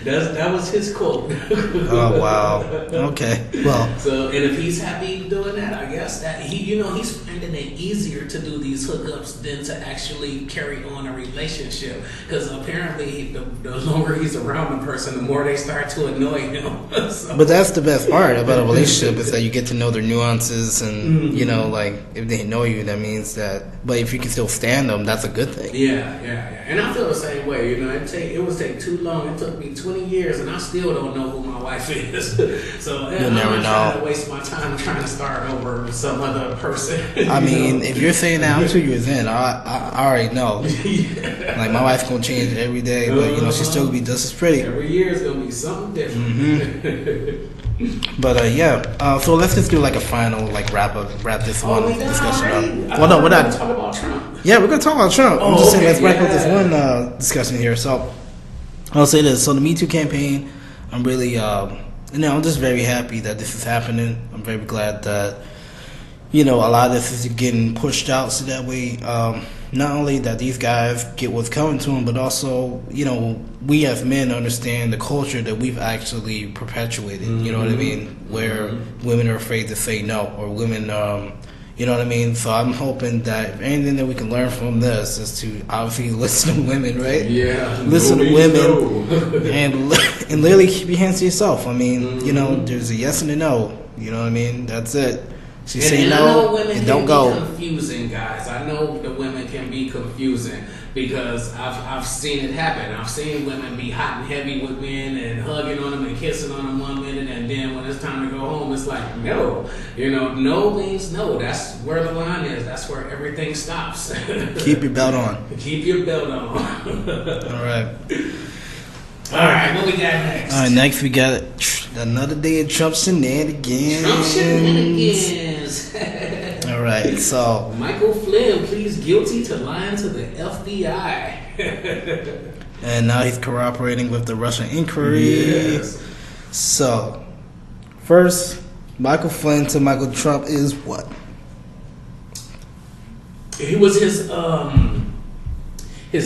[SPEAKER 2] That was his quote.
[SPEAKER 1] Oh wow. Okay. Well.
[SPEAKER 2] So, and if he's happy doing that, I guess that he's finding it easier to do these hookups than to actually carry on a relationship. Because apparently, the longer he's around the person, the more they start to annoy him. So.
[SPEAKER 1] But that's the best part about a relationship is that you get to know their nuances, and like if they know you, that means that. But if you can still stand them, that's a good thing.
[SPEAKER 2] Yeah. And I feel the same way. It would take too long. It took me 20 years, and I still don't know who my wife is. So
[SPEAKER 1] you'll never know.
[SPEAKER 2] Trying to waste my time trying to start over with some other person.
[SPEAKER 1] If you're saying that, I'm 2 years in. I already know. Like my wife's gonna change every day, but she's still gonna be just as pretty.
[SPEAKER 2] Every year is gonna be something different.
[SPEAKER 1] But so let's just do like a final like wrap this one discussion up. Well, no, we're not
[SPEAKER 2] talking about Trump.
[SPEAKER 1] Yeah, we're gonna talk about Trump. I'm just saying let's wrap up this one discussion here. So I'll say this. So the Me Too campaign, I'm really I'm just very happy that this is happening. I'm very glad that a lot of this is getting pushed out so that way not only that these guys get what's coming to them, but also we as men understand the culture that we've actually perpetuated. You know what I mean? Where women are afraid to say no, or women you know what I mean? So I'm hoping that if anything that we can learn from this is to obviously listen to women, right?
[SPEAKER 2] Yeah.
[SPEAKER 1] Listen to women and literally keep your hands to yourself. There's a yes and a no. You know what I mean? That's it. She say no, and don't go.
[SPEAKER 2] Confusing, guys. I know the women can be confusing because I've seen it happen. I've seen women be hot and heavy with men and hugging on them and kissing on them 1 minute, and then when it's time to go home, it's like no. No means no. That's where the line is. That's where everything stops.
[SPEAKER 1] Keep your belt on.
[SPEAKER 2] Keep your belt on.
[SPEAKER 1] All right.
[SPEAKER 2] All right, what we got next?
[SPEAKER 1] All right, next we got another day of Trump Shenanigans. All right, so
[SPEAKER 2] Michael Flynn pleads guilty to lying to the FBI.
[SPEAKER 1] And now he's cooperating with the Russian inquiry.
[SPEAKER 2] Yes.
[SPEAKER 1] So First, Michael Flynn to Michael Trump is what?
[SPEAKER 2] He was his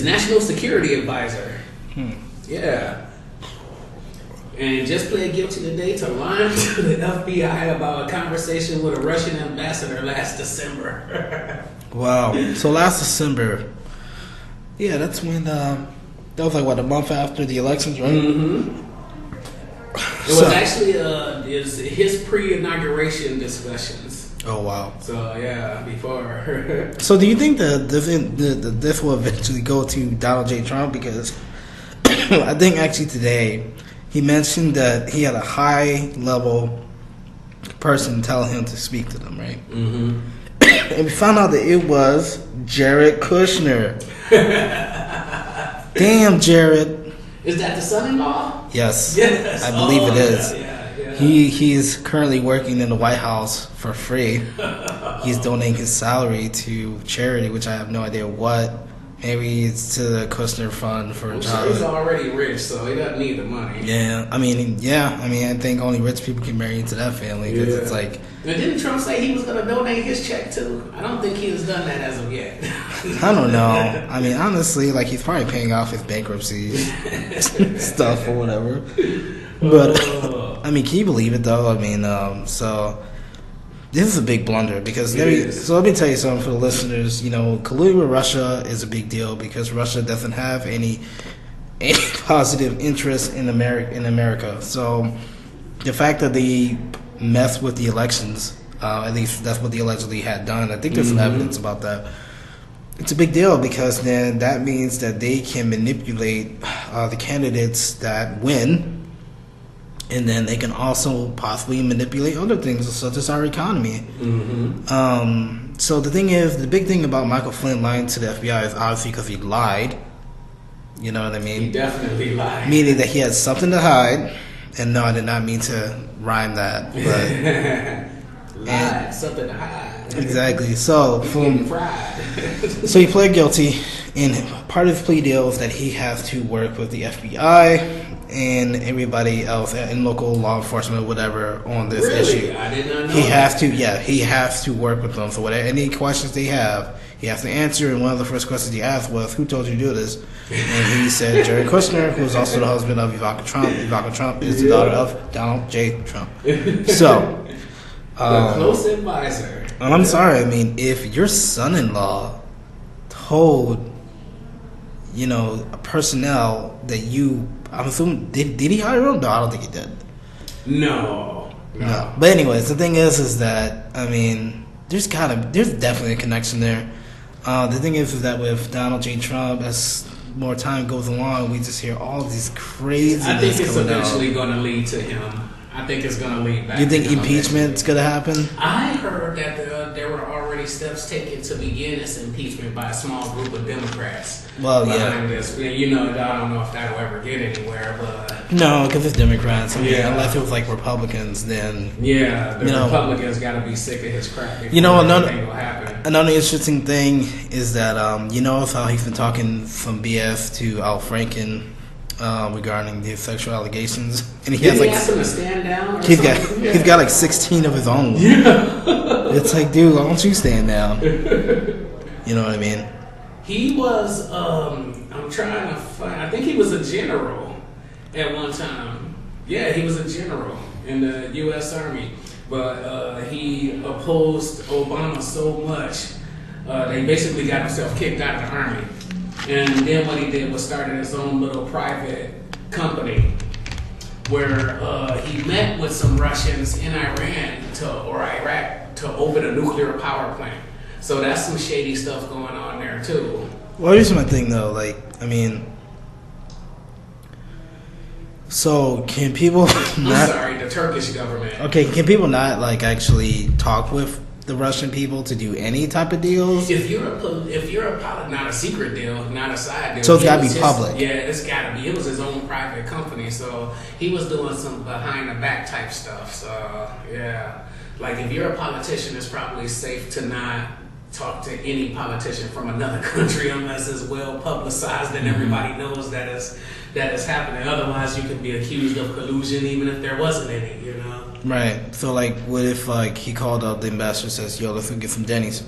[SPEAKER 2] national security advisor. Yeah. And just pled guilty today to lying to the FBI about a conversation with a Russian ambassador last December.
[SPEAKER 1] Wow. So last December, yeah, that's when that was like what, a month after the elections, right?
[SPEAKER 2] Mm-hmm. It was actually his pre-inauguration discussions.
[SPEAKER 1] Oh wow!
[SPEAKER 2] So yeah, before.
[SPEAKER 1] So do you think that this will eventually go to Donald J. Trump? Because I think actually today he mentioned that he had a high-level person tell him to speak to them, right?
[SPEAKER 2] Mm-hmm.
[SPEAKER 1] And we found out that it was Jared Kushner. Damn, Jared.
[SPEAKER 2] Is that the son-in-law?
[SPEAKER 1] Yes.
[SPEAKER 2] Yes.
[SPEAKER 1] I believe it is.
[SPEAKER 2] Yeah.
[SPEAKER 1] He's currently working in the White House for free. He's donating his salary to charity, which I have no idea what. Maybe it's to the Kushner Fund for
[SPEAKER 2] I'm
[SPEAKER 1] childhood.
[SPEAKER 2] sure he's already rich, so he doesn't need the money.
[SPEAKER 1] Yeah, I mean, I think only rich people can marry into that family because it's like.
[SPEAKER 2] And didn't Trump say he was going to donate his check too? I don't think he has done that as of yet.
[SPEAKER 1] I don't know. I mean, honestly, like he's probably paying off his bankruptcy stuff or whatever. But I mean, can you believe it though? I mean, so. This is a big blunder because so let me tell you something for the listeners. You know, colluding with Russia is a big deal because Russia doesn't have any positive interest in America. So the fact that they messed with the elections, at least that's what they allegedly had done. I think there's some evidence about that. It's a big deal because then that means that they can manipulate the candidates that win. And then they can also possibly manipulate other things, such as our economy.
[SPEAKER 2] Mm-hmm.
[SPEAKER 1] So the big thing about Michael Flynn lying to the FBI is obviously because he lied. You know what I mean?
[SPEAKER 2] He definitely lied.
[SPEAKER 1] Meaning that he had something to hide. And no, I did not mean to rhyme that. But
[SPEAKER 2] lied, something to hide.
[SPEAKER 1] Exactly. So so he pled guilty, and part of his plea deal is that he has to work with the FBI and everybody else in local law enforcement or whatever on this issue.
[SPEAKER 2] I did not know
[SPEAKER 1] he has to work with them. So whatever any questions they have, he has to answer. And one of the first questions he asked was, "Who told you to do this?" And he said, "Jared Kushner, who is also the husband of Ivanka Trump. Ivanka Trump is the daughter of Donald J. Trump." So,
[SPEAKER 2] the close advisor.
[SPEAKER 1] And I'm sorry. I mean, if your son-in-law told, personnel that I'm assuming, did he hire him? No, I don't think he did.
[SPEAKER 2] No.
[SPEAKER 1] But anyways, the thing is that, I mean, there's definitely a connection there. The thing is that with Donald J. Trump, as more time goes along, we just hear all these crazy.
[SPEAKER 2] I think it's eventually going to lead to him. I think it's going to lead back.
[SPEAKER 1] You think impeachment's going to happen?
[SPEAKER 2] I heard that there were already steps taken to begin this impeachment by a small group of Democrats.
[SPEAKER 1] Well, yeah.
[SPEAKER 2] This. I don't know if that'll ever get anywhere, but
[SPEAKER 1] no, because it's Democrats. I mean, unless it was like Republicans, then
[SPEAKER 2] the Republicans got to be sick of his crap.
[SPEAKER 1] Another interesting thing is that how he's been talking some BS to Al Franken. Regarding the sexual allegations, and he
[SPEAKER 2] asked him to stand down.
[SPEAKER 1] He's got like 16 of his own. Yeah. It's like, dude, why don't you stand down? You know what I mean?
[SPEAKER 2] He was. I'm trying to find. I think he was a general at one time. Yeah, he was a general in the U.S. Army, but he opposed Obama so much that he basically got himself kicked out of the Army. And then what he did was started his own little private company where he met with some Russians in Iran or Iraq to open a nuclear power plant. So that's some shady stuff going on there too.
[SPEAKER 1] Well, here's my thing though. So can people
[SPEAKER 2] the Turkish government.
[SPEAKER 1] Okay, can people not actually talk with the Russian people to do any type of deals?
[SPEAKER 2] If you're not a secret deal, not a side deal.
[SPEAKER 1] So it's got to be public.
[SPEAKER 2] Yeah, it's got to be. It was his own private company, so he was doing some behind the back type stuff. So yeah, if you're a politician, it's probably safe to not talk to any politician from another country unless it's well publicized and everybody knows that is happening. Otherwise, you could be accused of collusion even if there wasn't any.
[SPEAKER 1] Right. So, like, what if, like, he called up the ambassador and says, yo, let's go get some Denny's?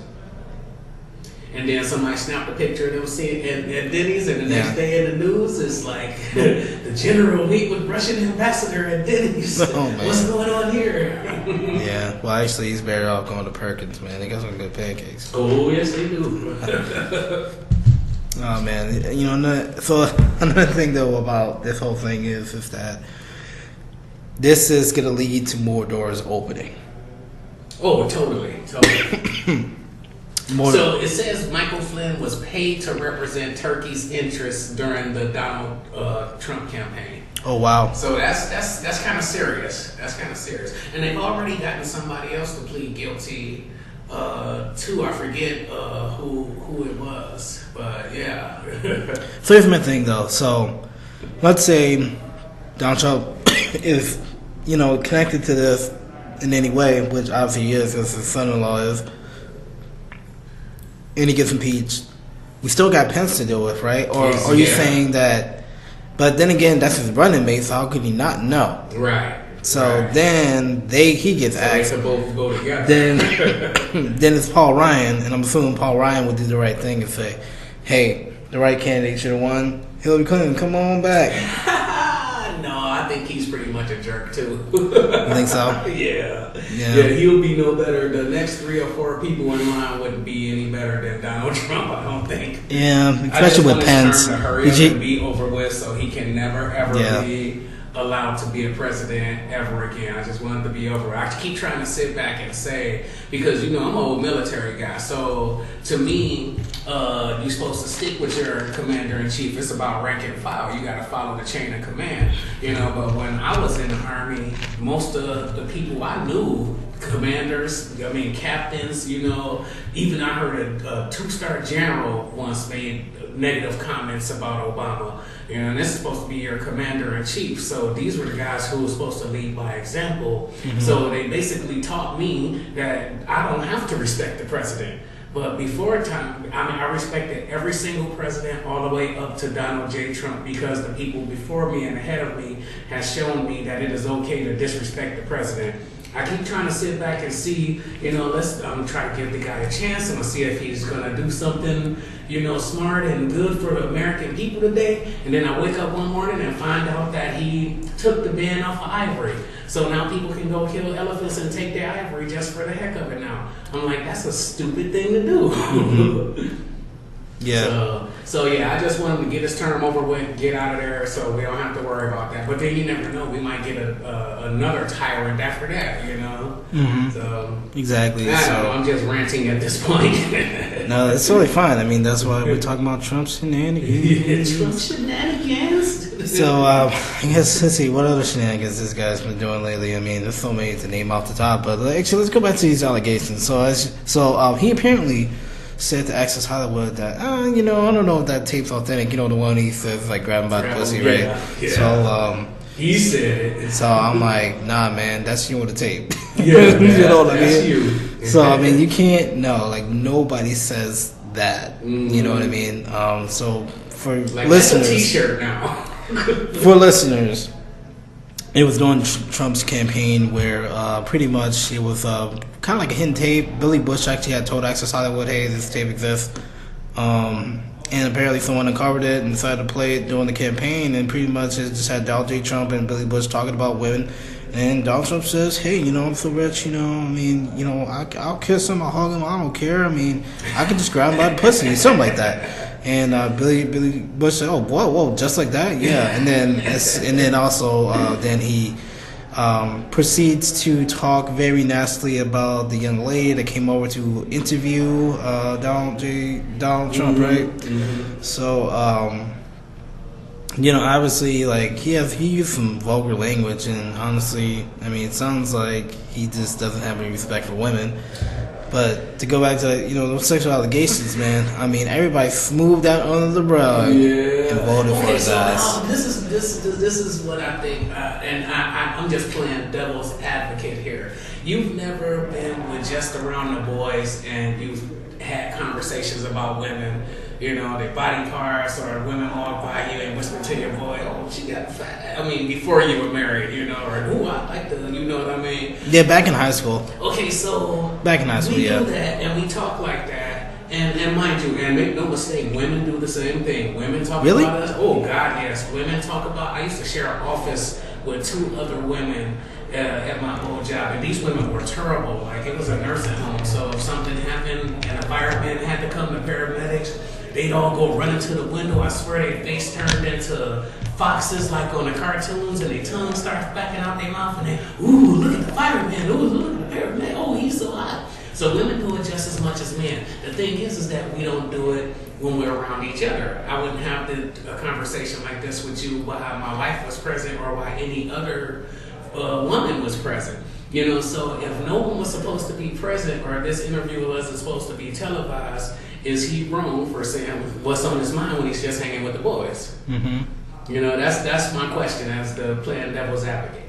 [SPEAKER 2] And then somebody snapped a picture of them seeing at Denny's, and the next day in the news is like, the general meet with Russian ambassador at Denny's. Oh, man. What's going on here?
[SPEAKER 1] Yeah. Well, actually, he's better off going to Perkins, man. They got some good pancakes.
[SPEAKER 2] Oh, yes, they do.
[SPEAKER 1] Oh, man. You know, so another thing, though, about this whole thing is that this is going to lead to more doors opening.
[SPEAKER 2] Oh, totally. So it says Michael Flynn was paid to represent Turkey's interests during the Donald Trump campaign.
[SPEAKER 1] Oh, wow.
[SPEAKER 2] So that's kind of serious. That's kind of serious. And they've already gotten somebody else to plead guilty to, I forget who it was, but yeah.
[SPEAKER 1] So here's my thing, though. So let's say Donald Trump is, you know, connected to this in any way, which obviously he is, because his son-in-law is, and he gets impeached. We still got Pence to deal with, right? Or are you saying that? But then again, that's his running mate, so how could he not know?
[SPEAKER 2] Right.
[SPEAKER 1] So then he gets axed.
[SPEAKER 2] They both go together.
[SPEAKER 1] Then it's Paul Ryan, and I'm assuming Paul Ryan would do the right thing and say, "Hey, the right candidate should have won. Hillary Clinton, come on back."
[SPEAKER 2] No, I think he's pretty much a jerk too.
[SPEAKER 1] You think so?
[SPEAKER 2] Yeah. He'll be no better. The next 3 or 4 people in line wouldn't be any better than Donald Trump, I don't think.
[SPEAKER 1] Yeah, especially with Pence.
[SPEAKER 2] To hurry up and be over with, so he can never ever be allowed to be a president ever again. I just want him to be over. I keep trying to sit back and say, because you know I'm an old military guy, so to me, you're supposed to stick with your commander in chief. It's about rank and file. You got to follow the chain of command, you know. But when I was in the Army, most of the people I knew, commanders, captains, you know, even I heard a 2-star general once made negative comments about Obama. You know, and this is supposed to be your commander in chief. So these were the guys who were supposed to lead by example. Mm-hmm. So they basically taught me that I don't have to respect the president. But before time, I respected every single president all the way up to Donald J. Trump, because the people before me and ahead of me has shown me that it is okay to disrespect the president. I keep trying to sit back and see, you know, I'm trying to give the guy a chance. I'm going to see if he's going to do something, you know, smart and good for the American people today. And then I wake up one morning and find out that he took the ban off of ivory. So now people can go kill elephants and take their ivory just for the heck of it now. I'm like, that's a stupid thing to do. Mm-hmm.
[SPEAKER 1] Yeah.
[SPEAKER 2] So yeah, I just want him to get his term over with, get out of there, so we don't have to worry about that. But then you never know, we might get another tyrant after that, you know.
[SPEAKER 1] Mm-hmm.
[SPEAKER 2] So
[SPEAKER 1] exactly.
[SPEAKER 2] I don't know, I'm just ranting at this point.
[SPEAKER 1] No, it's totally fine. I mean, that's why we're talking about Trump shenanigans.
[SPEAKER 2] Yeah, Trump shenanigans.
[SPEAKER 1] So I guess let's see what other shenanigans this guy's been doing lately. I mean, there's so many to name off the top, but actually, let's go back to these allegations. So he apparently said to Access Hollywood that, you know, I don't know if that tape's authentic. You know, the one he says, like, grab him by the pussy, right?
[SPEAKER 2] Yeah.
[SPEAKER 1] So,
[SPEAKER 2] he said it.
[SPEAKER 1] So I'm like, nah, man, that's you on the tape.
[SPEAKER 2] Yeah,
[SPEAKER 1] you know what I mean?
[SPEAKER 2] That's you.
[SPEAKER 1] So, I mean, you can't, no, like, nobody says that. Mm-hmm. You know what I mean? So, for
[SPEAKER 2] like,
[SPEAKER 1] listeners.
[SPEAKER 2] That's a t-shirt now.
[SPEAKER 1] For listeners, it was during Trump's campaign where pretty much it was kind of like a hidden tape. Billy Bush actually had told Access Hollywood, hey, this tape exists. And apparently someone uncovered it and decided to play it during the campaign, and pretty much it just had Donald J. Trump and Billy Bush talking about women. And Donald Trump says, hey, you know, I'm so rich, you know, I mean, you know, I'll kiss him, I'll hug him, I don't care. I mean, I can just grab him by the pussy, something like that. And Billy Bush said, "Oh, whoa, just like that, yeah." And then also he proceeds to talk very nastily about the young lady that came over to interview Donald Trump, right? Mm-hmm. So, you know, obviously, like he used some vulgar language, and honestly, I mean, it sounds like he just doesn't have any respect for women. But to go back to, you know, those sexual allegations, man, I mean, everybody smoothed that under the rug and voted for his ass.
[SPEAKER 2] This is what I think, and I'm just playing devil's advocate here. You've never been with just around the boys, and you've had conversations about women. You know, their body parts, or women walk by you and whisper to your boy, "Oh, she got fat." I mean, before you were married, you know, or "Ooh, I like the," you know what I mean?
[SPEAKER 1] Yeah, back in high school.
[SPEAKER 2] Okay, so
[SPEAKER 1] back in high school,
[SPEAKER 2] we do that and we talk like that, and mind you, and make no mistake, women do the same thing. Women talk about us. Oh God, yes, women talk about. I used to share an office with 2 other women. At my old job, and these women were terrible. Like, it was a nursing home, so if something happened and a fireman had to come, the paramedics, they'd all go running to the window. I swear their face turned into foxes like on the cartoons, and their tongue starts backing out their mouth, and they, ooh, look at the fireman, ooh, look at the paramedic, oh, he's so hot. So women do it just as much as men. The thing is that we don't do it when we're around each other. I wouldn't have a conversation like this with you while my wife was present or while any other woman was present. You know, so if no one was supposed to be present, or this interview wasn't supposed to be televised, is he wrong for saying what's on his mind when he's just hanging with the boys? Mm-hmm. You know, that's my question as the playing devil's advocate.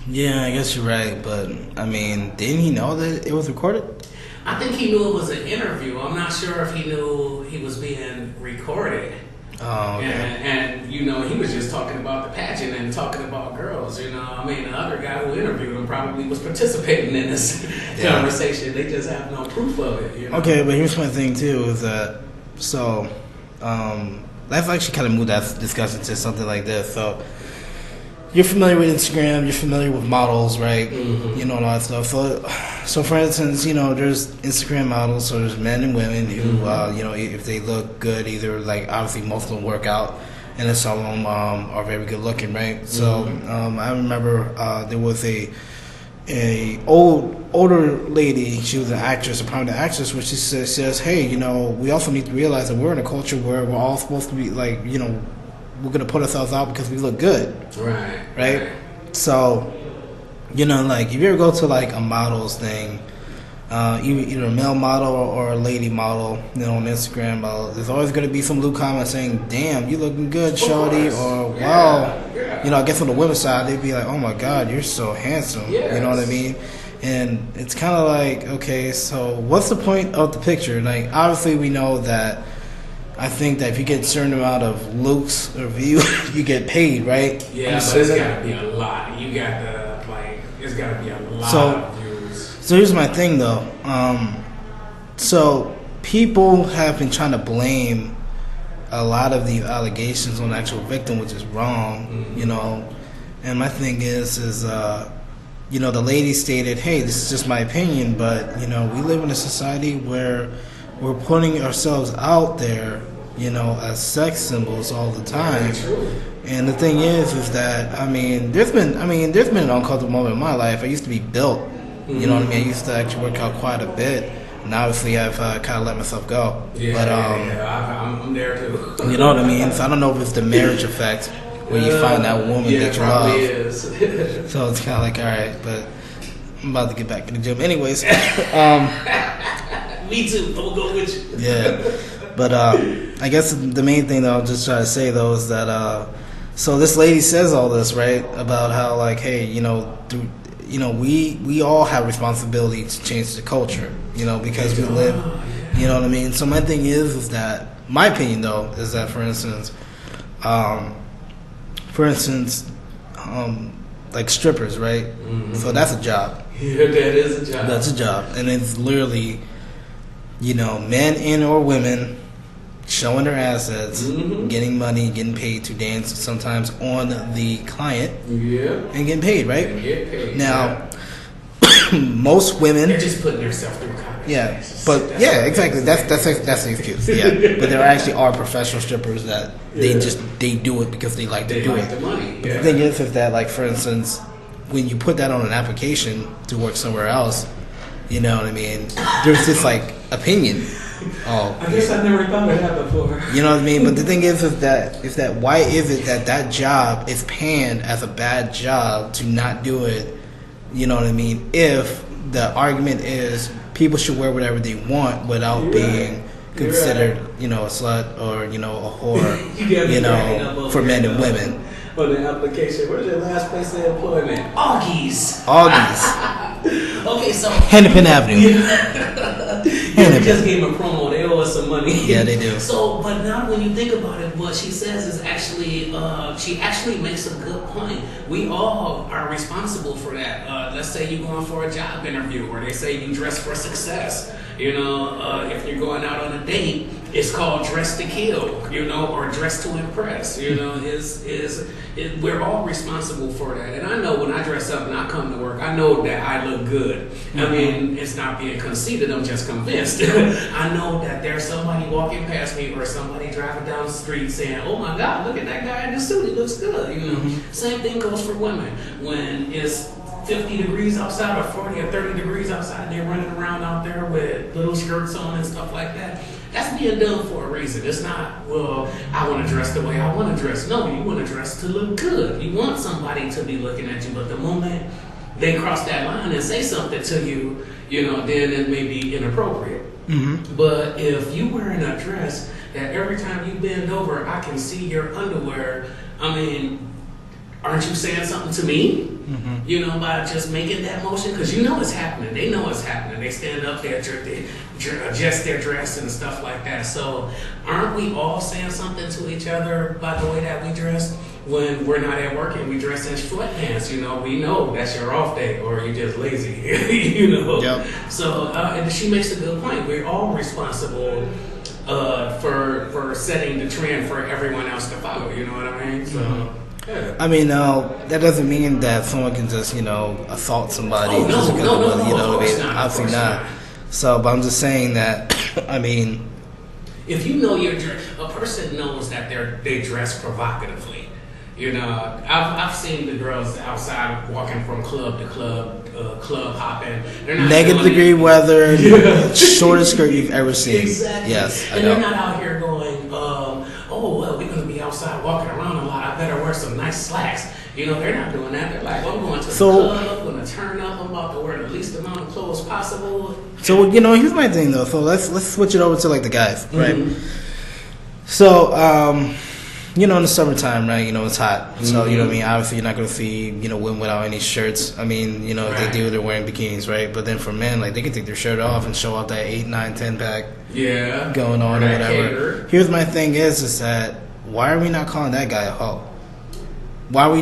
[SPEAKER 1] Yeah, I guess you're right, but I mean, didn't he know that it was recorded?
[SPEAKER 2] I think he knew it was an interview. I'm not sure if he knew he was being recorded.
[SPEAKER 1] Oh, okay.
[SPEAKER 2] And you know, he was just talking about the pageant and talking about girls. You know, I mean, the other guy who interviewed him probably was participating in this conversation. They just have no proof of it. You know?
[SPEAKER 1] Okay, but here's my thing too: is that let's actually kind of move that discussion to something like this. So, you're familiar with Instagram, you're familiar with models, right? Mm-hmm. You know, all that stuff. So for instance, you know, there's Instagram models, so there's men and women who, you know, if they look good, either, like, obviously most of them work out, and then some of them are very good looking, right? So I remember there was a older lady, she was an actress, a prominent actress, where she says, hey, you know, we also need to realize that we're in a culture where we're all supposed to be, like, you know, we're going to put ourselves out because we look good. Right? So, you know, like, if you ever go to, like, a model's thing, either a male model or a lady model, you know, on Instagram, there's always going to be some little comment saying, damn, you looking good, shorty, or wow. You know, I guess on the women's side, they'd be like, oh my God, you're so handsome. Yes. You know what I mean? And it's kind of like, okay, so what's the point of the picture? Like, obviously we know that I think that if you get a certain amount of looks or views, you get paid, right?
[SPEAKER 2] Yeah, but it's got to be a lot. You got to, like, it's got to be a lot of views.
[SPEAKER 1] So here's my thing, though. So people have been trying to blame a lot of the allegations on the actual victim, which is wrong, you know. And my thing is, you know, the lady stated, hey, this is just my opinion, but, you know, we live in a society where we're putting ourselves out there, you know, as sex symbols all the time. And the thing is that, I mean, there's been an uncomfortable moment in my life. I used to be built, you know what I mean? I used to actually work out quite a bit, and obviously I've kind of let myself go.
[SPEAKER 2] I'm there too.
[SPEAKER 1] You know what I mean? So I don't know if it's the marriage effect where you find that woman that you love. Is. So it's kind of like, all right, but I'm about to get back in the gym. Anyways.
[SPEAKER 2] Me too. I'm gonna go with you.
[SPEAKER 1] Yeah, but I guess the main thing that I'll just try to say though is that so this lady says all this, right, about how, like, hey, you know, we all have responsibility to change the culture, you know, because we live, you know what I mean. So my thing is that my opinion though is that, for instance, like strippers, right? Mm-hmm. So that's a job.
[SPEAKER 2] Yeah, that is a job.
[SPEAKER 1] That's a job, and it's literally, you know, men and or women showing their assets, getting money, getting paid to dance sometimes on the client, and getting paid, right?
[SPEAKER 2] And get paid.
[SPEAKER 1] Now, most women,
[SPEAKER 2] they're just putting themselves through college.
[SPEAKER 1] Yeah, but yeah, exactly. That's the excuse. Yeah, but there actually are professional strippers that they do it because they like to do it.
[SPEAKER 2] The money.
[SPEAKER 1] But the thing is that, like, for instance, when you put that on an application to work somewhere else, you know what I mean? There's this, like, opinion. Oh,
[SPEAKER 2] I guess I never thought of that before.
[SPEAKER 1] You know what I mean? But the thing is that why is it that job is panned as a bad job to not do it? You know what I mean? If the argument is people should wear whatever they want without being considered, you know, a slut or, you know, a whore, you know, for men and women.
[SPEAKER 2] On the application, where's your last place of employment? Augie's.
[SPEAKER 1] Okay, so
[SPEAKER 2] Hennepin
[SPEAKER 1] Avenue.
[SPEAKER 2] We just gave them a promo. They owe us some money.
[SPEAKER 1] Yeah, they do.
[SPEAKER 2] So, but now when you think about it, what she says is actually, she actually makes a good point. We all are responsible for that. Let's say you're going for a job interview, or they say you dress for success. You know, if you're going out on a date, it's called dress to kill, you know, or dress to impress. You know, we're all responsible for that. And I know when I dress up and I come to work, I know that I look good. I mean, it's not being conceited, I'm just convinced. I know that there's somebody walking past me or somebody driving down the street saying, oh my God, look at that guy in the suit, he looks good. You know, same thing goes for women. When it's 50 degrees outside or 40 or 30 degrees outside, they're running around out there with little skirts on and stuff like that. That's being done for a reason. It's not, well, I want to dress the way I want to dress. No, you want to dress to look good. You want somebody to be looking at you, but the moment they cross that line and say something to you, you know, then it may be inappropriate. But if you wearing a dress that every time you bend over, I can see your underwear, I mean, aren't you saying something to me? You know, by just making that motion? Because you know it's happening. They know it's happening. They stand up there, they adjust their dress and stuff like that. So aren't we all saying something to each other by the way that we dress? When we're not at work and we dress in sweatpants, you know, we know that's your off day or you're just lazy, you know. Yep. So and she makes a good point. We're all responsible for setting the trend for everyone else to follow, you know what I mean? So... Yeah.
[SPEAKER 1] I mean, that doesn't mean that someone can just, you know, assault somebody just because of whether, you know, obviously not. So, but I'm just saying that, I mean...
[SPEAKER 2] If you know a person knows that they dress provocatively. You know, I've seen the girls outside walking from club to club, club hopping. They're not
[SPEAKER 1] -degree weather, shortest skirt you've ever seen.
[SPEAKER 2] Exactly.
[SPEAKER 1] Yes,
[SPEAKER 2] and they're not out here going, oh, well, we're going to be outside walking around a lot. I better wear some nice slacks. You know, they're not doing that. They're like, I'm going to the club, I'm going to turn up, I'm about to wear the least amount of clothes possible.
[SPEAKER 1] So, you know, here's my thing, though. So let's switch it over to, like, the guys, right? So, you know, in the summertime, right, you know, it's hot. So, you know what I mean? Obviously, you're not going to see, you know, women without any shirts. I mean, you know, if they do, they're wearing bikinis, right? But then for men, like, they can take their shirt off and show off that 8, 9, 10-pack going on or whatever. Here's my thing is that why are we not calling that guy a hoe? Why are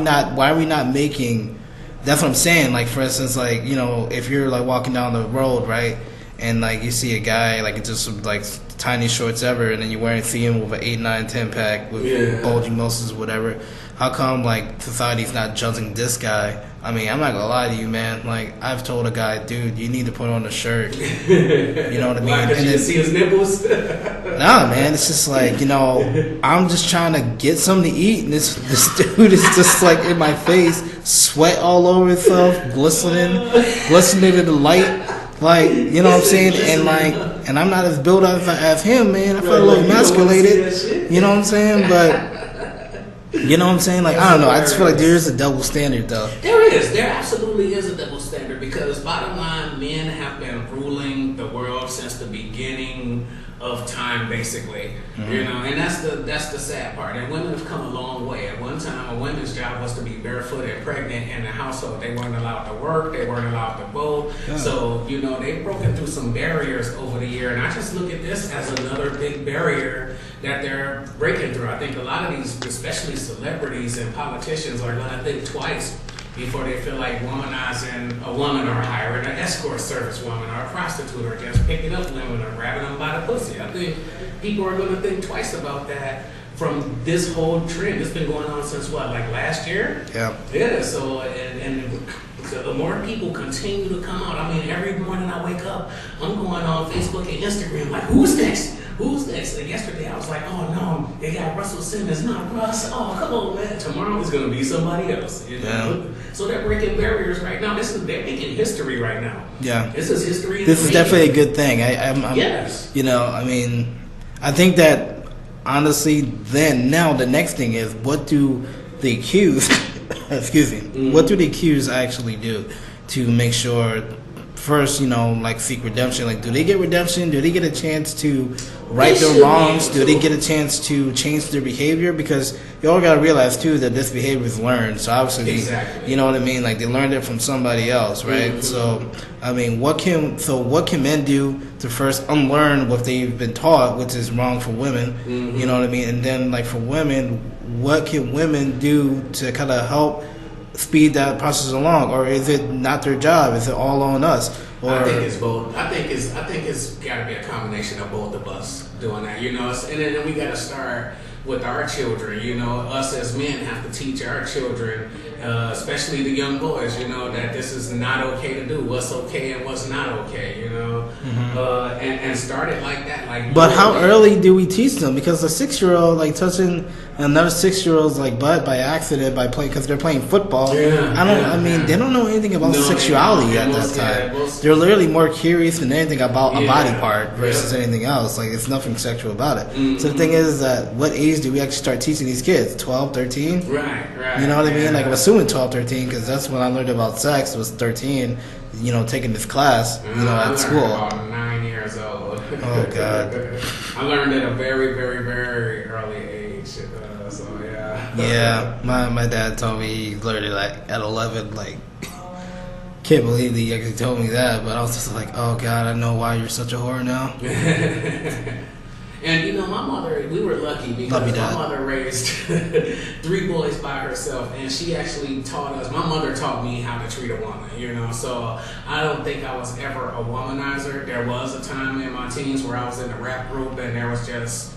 [SPEAKER 1] we not making, that's what I'm saying. Like, for instance, like, you know, if you're, like, walking down the road, right, and, like, you see a guy, like, it's just, like, tiny shorts ever, and then you're see him with an 8, 9, 10-pack with bulging muscles or whatever, how come, like, society's not judging this guy? I mean, I'm not gonna lie to you, man. Like, I've told a guy, dude, you need to put on a shirt. You know what I mean?
[SPEAKER 2] Why, 'cause you can see his nipples?
[SPEAKER 1] Nah, man. It's just like, you know, I'm just trying to get something to eat, and this dude is just like in my face, sweat all over himself, glistening in the light. Like, you know what I'm saying? And I'm not as built up as him, man. I feel a little emasculated. You know what I'm saying? But you know what I'm saying? Like, I don't know. I just feel like there is a double standard, though.
[SPEAKER 2] There is. There absolutely is a double standard because, bottom line, men have been ruling the world since the beginning of time, basically. You know, and that's the sad part. And women have come a long way. At one time, a woman's job was to be barefoot and pregnant in the household. They weren't allowed to work. They weren't allowed to vote. So, you know, they've broken through some barriers over the year. And I just look at this as another big barrier that they're breaking through. I think a lot of these, especially celebrities and politicians, are going to think twice before they feel like womanizing a woman or hiring an escort service woman or a prostitute or just picking up women or grabbing them by the pussy. I think people are going to think twice about that from this whole trend. It's been going on since what, like last year? Yeah, so, and the more people continue to come out, I mean, every morning I wake up, I'm going on Facebook and Instagram like, who's next? Who's next? And yesterday I was like, oh no, they got Russell Simmons, not Russ. Oh, come on, man. Tomorrow is going to be somebody else. You know? So they're breaking barriers right now. They're making history right now. Yeah. This is history.
[SPEAKER 1] This is definitely a good thing. Yes. You know, I mean, I think that honestly, now the next thing is, what do the accused, what do the accused actually do to make sure first, like seek redemption. Like, do they get redemption? Do they get a chance to right their wrongs? Do they get a chance to change their behavior? Because you all gotta realize too that this behavior is learned. So obviously,
[SPEAKER 2] exactly.
[SPEAKER 1] You know what I mean. Like they learned it from somebody else, right? Mm-hmm. So I mean, what can men do to first unlearn what they've been taught, which is wrong for women? Mm-hmm. You know what I mean? And then like for women, what can women do to kind of help speed that process along, or is it not their job? Is it all on us? Or
[SPEAKER 2] I think it's both. I think it's got to be a combination of both of us doing that. And then we got to start with our children. Us as men have to teach our children, especially the young boys, that this is not okay to do. What's okay and what's not okay. Mm-hmm. And start it like that.
[SPEAKER 1] But how early do we teach them? Because a 6-year-old touching another 6-year-old's butt by accident by playing because they're playing football. Yeah, they don't know anything about sexuality at that time. They're literally more curious than anything about a body part versus anything else. It's nothing sexual about it. Mm-hmm. So the thing is that what age do we actually start teaching these kids? 12, 13?
[SPEAKER 2] Right.
[SPEAKER 1] You know what I mean? I'm assuming 12, 13 because that's when I learned about sex was 13. Taking this class, at school.
[SPEAKER 2] About 9 years old.
[SPEAKER 1] Oh God.
[SPEAKER 2] I learned at a very, very, very early age.
[SPEAKER 1] Yeah, my dad told me he learned it at 11. Can't believe he actually told me that, but I was just like, oh God, I know why you're such a whore now.
[SPEAKER 2] And my mother, we were lucky because my mother raised 3 boys by herself, and she actually taught us. My mother taught me how to treat a woman, So I don't think I was ever a womanizer. There was a time in my teens where I was in a rap group, and there was just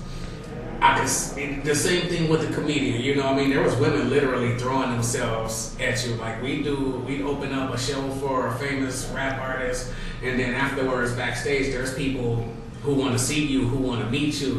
[SPEAKER 2] the same thing with the comedian. There was women literally throwing themselves at you. We'd open up a show for a famous rap artist, and then afterwards backstage, there's people who want to see you, who want to meet you,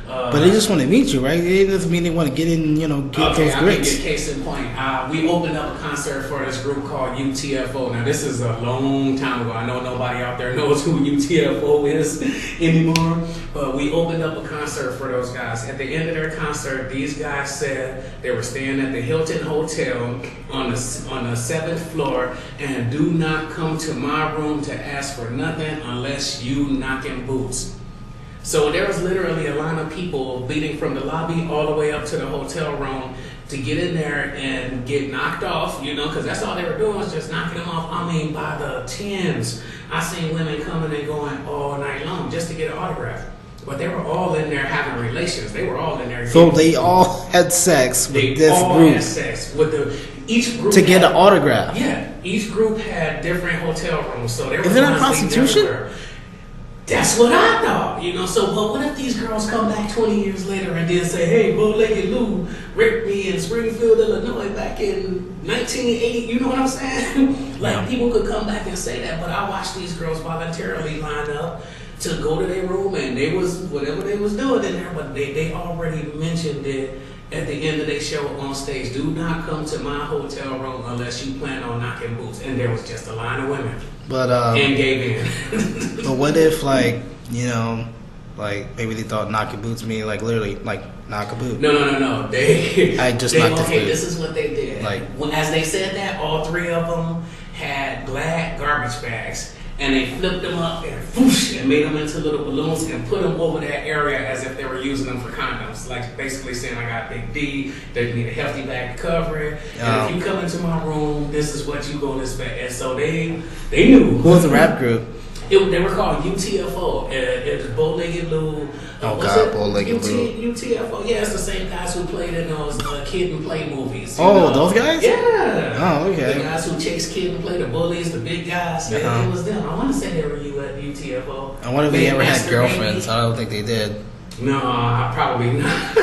[SPEAKER 1] but they just want to meet you, right? It doesn't mean they want to get in, get those grits.
[SPEAKER 2] Okay, case in point. We opened up a concert for this group called UTFO. Now, this is a long time ago. I know nobody out there knows who UTFO is anymore, but we opened up a concert for those guys. At the end of their concert, these guys said they were staying at the Hilton Hotel on the 7th floor, and do not come to my room to ask for nothing unless you knocking boots. So there was literally a line of people bleeding from the lobby all the way up to the hotel room to get in there and get knocked off, because that's all they were doing was just knocking them off. By the tens. I seen women coming and going all night long just to get an autograph. But they were all in there having relations. They were all in there.
[SPEAKER 1] So they all had sex with this group.
[SPEAKER 2] Had sex with each group
[SPEAKER 1] to get an autograph.
[SPEAKER 2] Yeah, each group had different hotel rooms. So there was
[SPEAKER 1] isn't that prostitution?
[SPEAKER 2] That's what I thought, So, but what if these girls come back 20 years later and then say, "Hey, Bow-Legged Lou raped me in Springfield, Illinois, back in 1980." You know what I'm saying? People could come back and say that, but I watched these girls voluntarily line up to go to their room, and they was whatever they was doing in there, but they already mentioned it at the end of their show on stage. Do not come to my hotel room unless you plan on knocking boots. And there was just a line of women.
[SPEAKER 1] But
[SPEAKER 2] and gay men.
[SPEAKER 1] But what if maybe they thought knocking boots mean literally knock a boot?
[SPEAKER 2] No.
[SPEAKER 1] I knocked his boot.
[SPEAKER 2] This is what they did. As they said that, all 3 of them had black garbage bags. And they flipped them up and whoosh, and made them into little balloons and put them over that area as if they were using them for condoms. Basically saying, I got big D, they need a hefty bag to cover it. And if you come into my room, this is what you go to expect. And so they knew.
[SPEAKER 1] Who was the rap group?
[SPEAKER 2] They were called UTFO. It was Bow-Legged Lou.
[SPEAKER 1] Oh God, Bow-Legged Lou.
[SPEAKER 2] UTFO. Yeah, it's the same guys who played in those Kid and Play movies.
[SPEAKER 1] Those guys?
[SPEAKER 2] Yeah.
[SPEAKER 1] Oh, okay.
[SPEAKER 2] The guys who chased Kid and Play, the bullies, the big guys. Yeah, it was them. I want to say they were UTFO.
[SPEAKER 1] I wonder if they ever had girlfriends. Baby. I don't think they did.
[SPEAKER 2] No, probably not.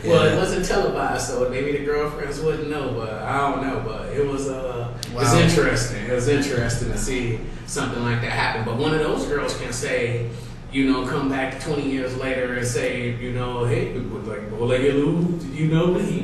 [SPEAKER 2] Well, it wasn't televised, so maybe the girlfriends wouldn't know, but I don't know. But it was it's interesting. It was interesting to see something like that happen. But one of those girls can say, come back 20 years later and say, hey, Bow-Legged Lou, he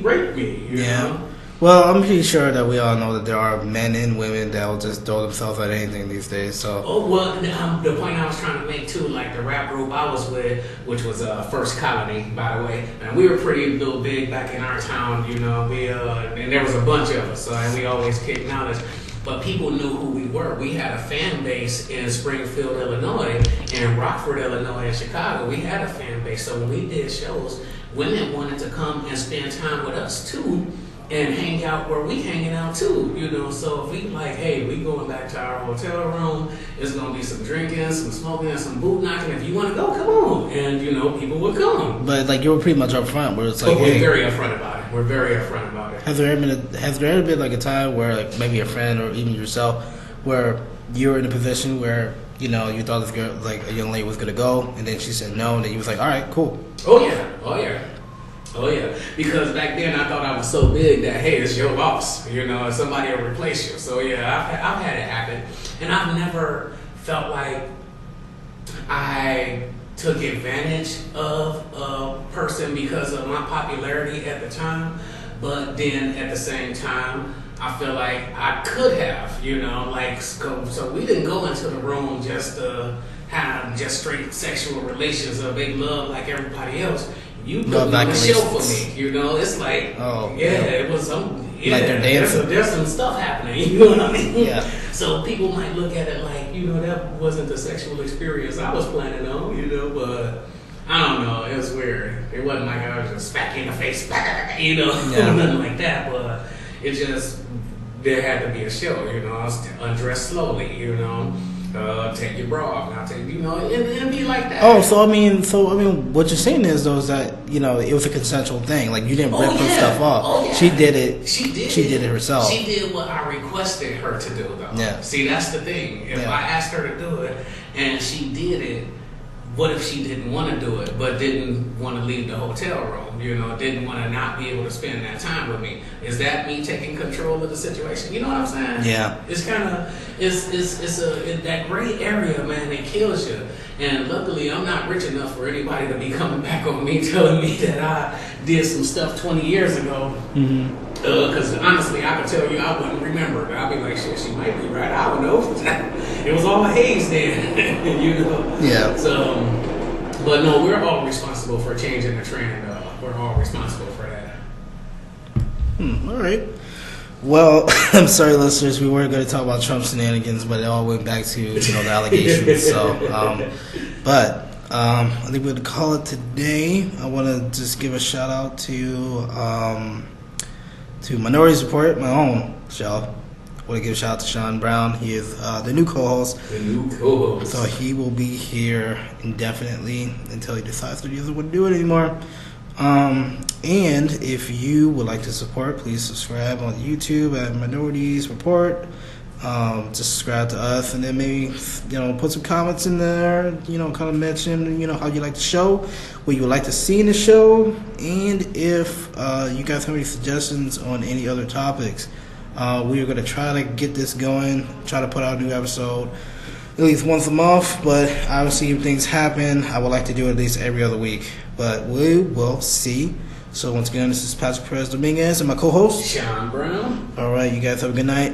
[SPEAKER 2] raped me. You know?
[SPEAKER 1] Well, I'm pretty sure that we all know that there are men and women that will just throw themselves at anything these days. So.
[SPEAKER 2] Oh well, the point I was trying to make too, the rap group I was with, which was First Colony, by the way, and we were pretty little big back in our town. We and there was a bunch of us, and we always kicked knowledge. but people knew who we were. We had a fan base in Springfield, Illinois, and Rockford, Illinois, and Chicago. We had a fan base. So when we did shows, women wanted to come and spend time with us too, and hang out where we hanging out too, you know. So if we like, hey, we going back to our hotel room, it's gonna be some drinking, some smoking, some boot knocking. If you want to go, come on. And you know, people would come.
[SPEAKER 1] But like, you were pretty much upfront where it's like,
[SPEAKER 2] we're very upfront about it. We're very upfront about it.
[SPEAKER 1] Has there ever been like a time where like maybe a friend or even yourself where you were in a position where, you know, you thought this girl, like a young lady, was gonna go, and then she said no, and then you was like, all right, cool.
[SPEAKER 2] Oh yeah, because back then I thought I was so big that, hey, it's your boss, you know, and somebody will replace you. So yeah, I've had it happen, and I've never felt like I took advantage of a person because of my popularity at the time. But then at the same time, I feel like I could have, you know, like, so we didn't go into the room just to have just straight sexual relations or big love like everybody else. You put on a show for me, you know. It's like, it was some, like there's some stuff happening, you know what I mean? Yeah. So people might look at it like, you know, that wasn't the sexual experience I was planning on, you know, but I don't know, it was weird. It wasn't like I was just smack in the face, you know, nothing like that, but it just, there had to be a show, you know. I was undressed slowly, you know. Take your bra off, now take, you know, and be like that.
[SPEAKER 1] Oh, so I mean, what you're saying is though is that, you know, it was a consensual thing. Like, you didn't rip her stuff off. Oh, yeah. She did it. She did it herself.
[SPEAKER 2] She did what I requested her to do, though.
[SPEAKER 1] Yeah.
[SPEAKER 2] See, that's the thing. If I asked her to do it and she did it, what if she didn't want to do it, but didn't want to leave the hotel room? You know, didn't want to not be able to spend that time with me. Is that me taking control of the situation? You know what I'm saying?
[SPEAKER 1] Yeah.
[SPEAKER 2] It's kind of it's that gray area, man. It kills you. And luckily, I'm not rich enough for anybody to be coming back on me telling me that I did some stuff 20 years ago. Mm-hmm. Because honestly, I could tell you I wouldn't remember. I'd be like, shit, she might be right. I don't know. It was all haze then, you know?
[SPEAKER 1] Yeah.
[SPEAKER 2] So, but no, we're all responsible for changing the trend. We're all responsible for that.
[SPEAKER 1] All right. Well, I'm sorry, listeners. We weren't going to talk about Trump's shenanigans, but it all went back to, you know, the allegations. So, I think we're going to call it today. I want to just give a shout out to Minorities Report, my own show. I want to give a shout out to Shon Brown. He is the new co-host. So he will be here indefinitely until he decides that he doesn't want to do it anymore. And if you would like to support, please subscribe on YouTube at Minorities Report. Just subscribe to us, and then maybe, you know, put some comments in there, you know, kind of mention, you know, how you like the show, what you would like to see in the show, and if you guys have any suggestions on any other topics. We are going to try to get this going, try to put out a new episode at least once a month, but obviously if things happen, I would like to do it at least every other week, but we will see. So once again, this is Patrick Perez Dominguez and my co-host
[SPEAKER 2] Shon Brown.
[SPEAKER 1] All right, you guys have a good night.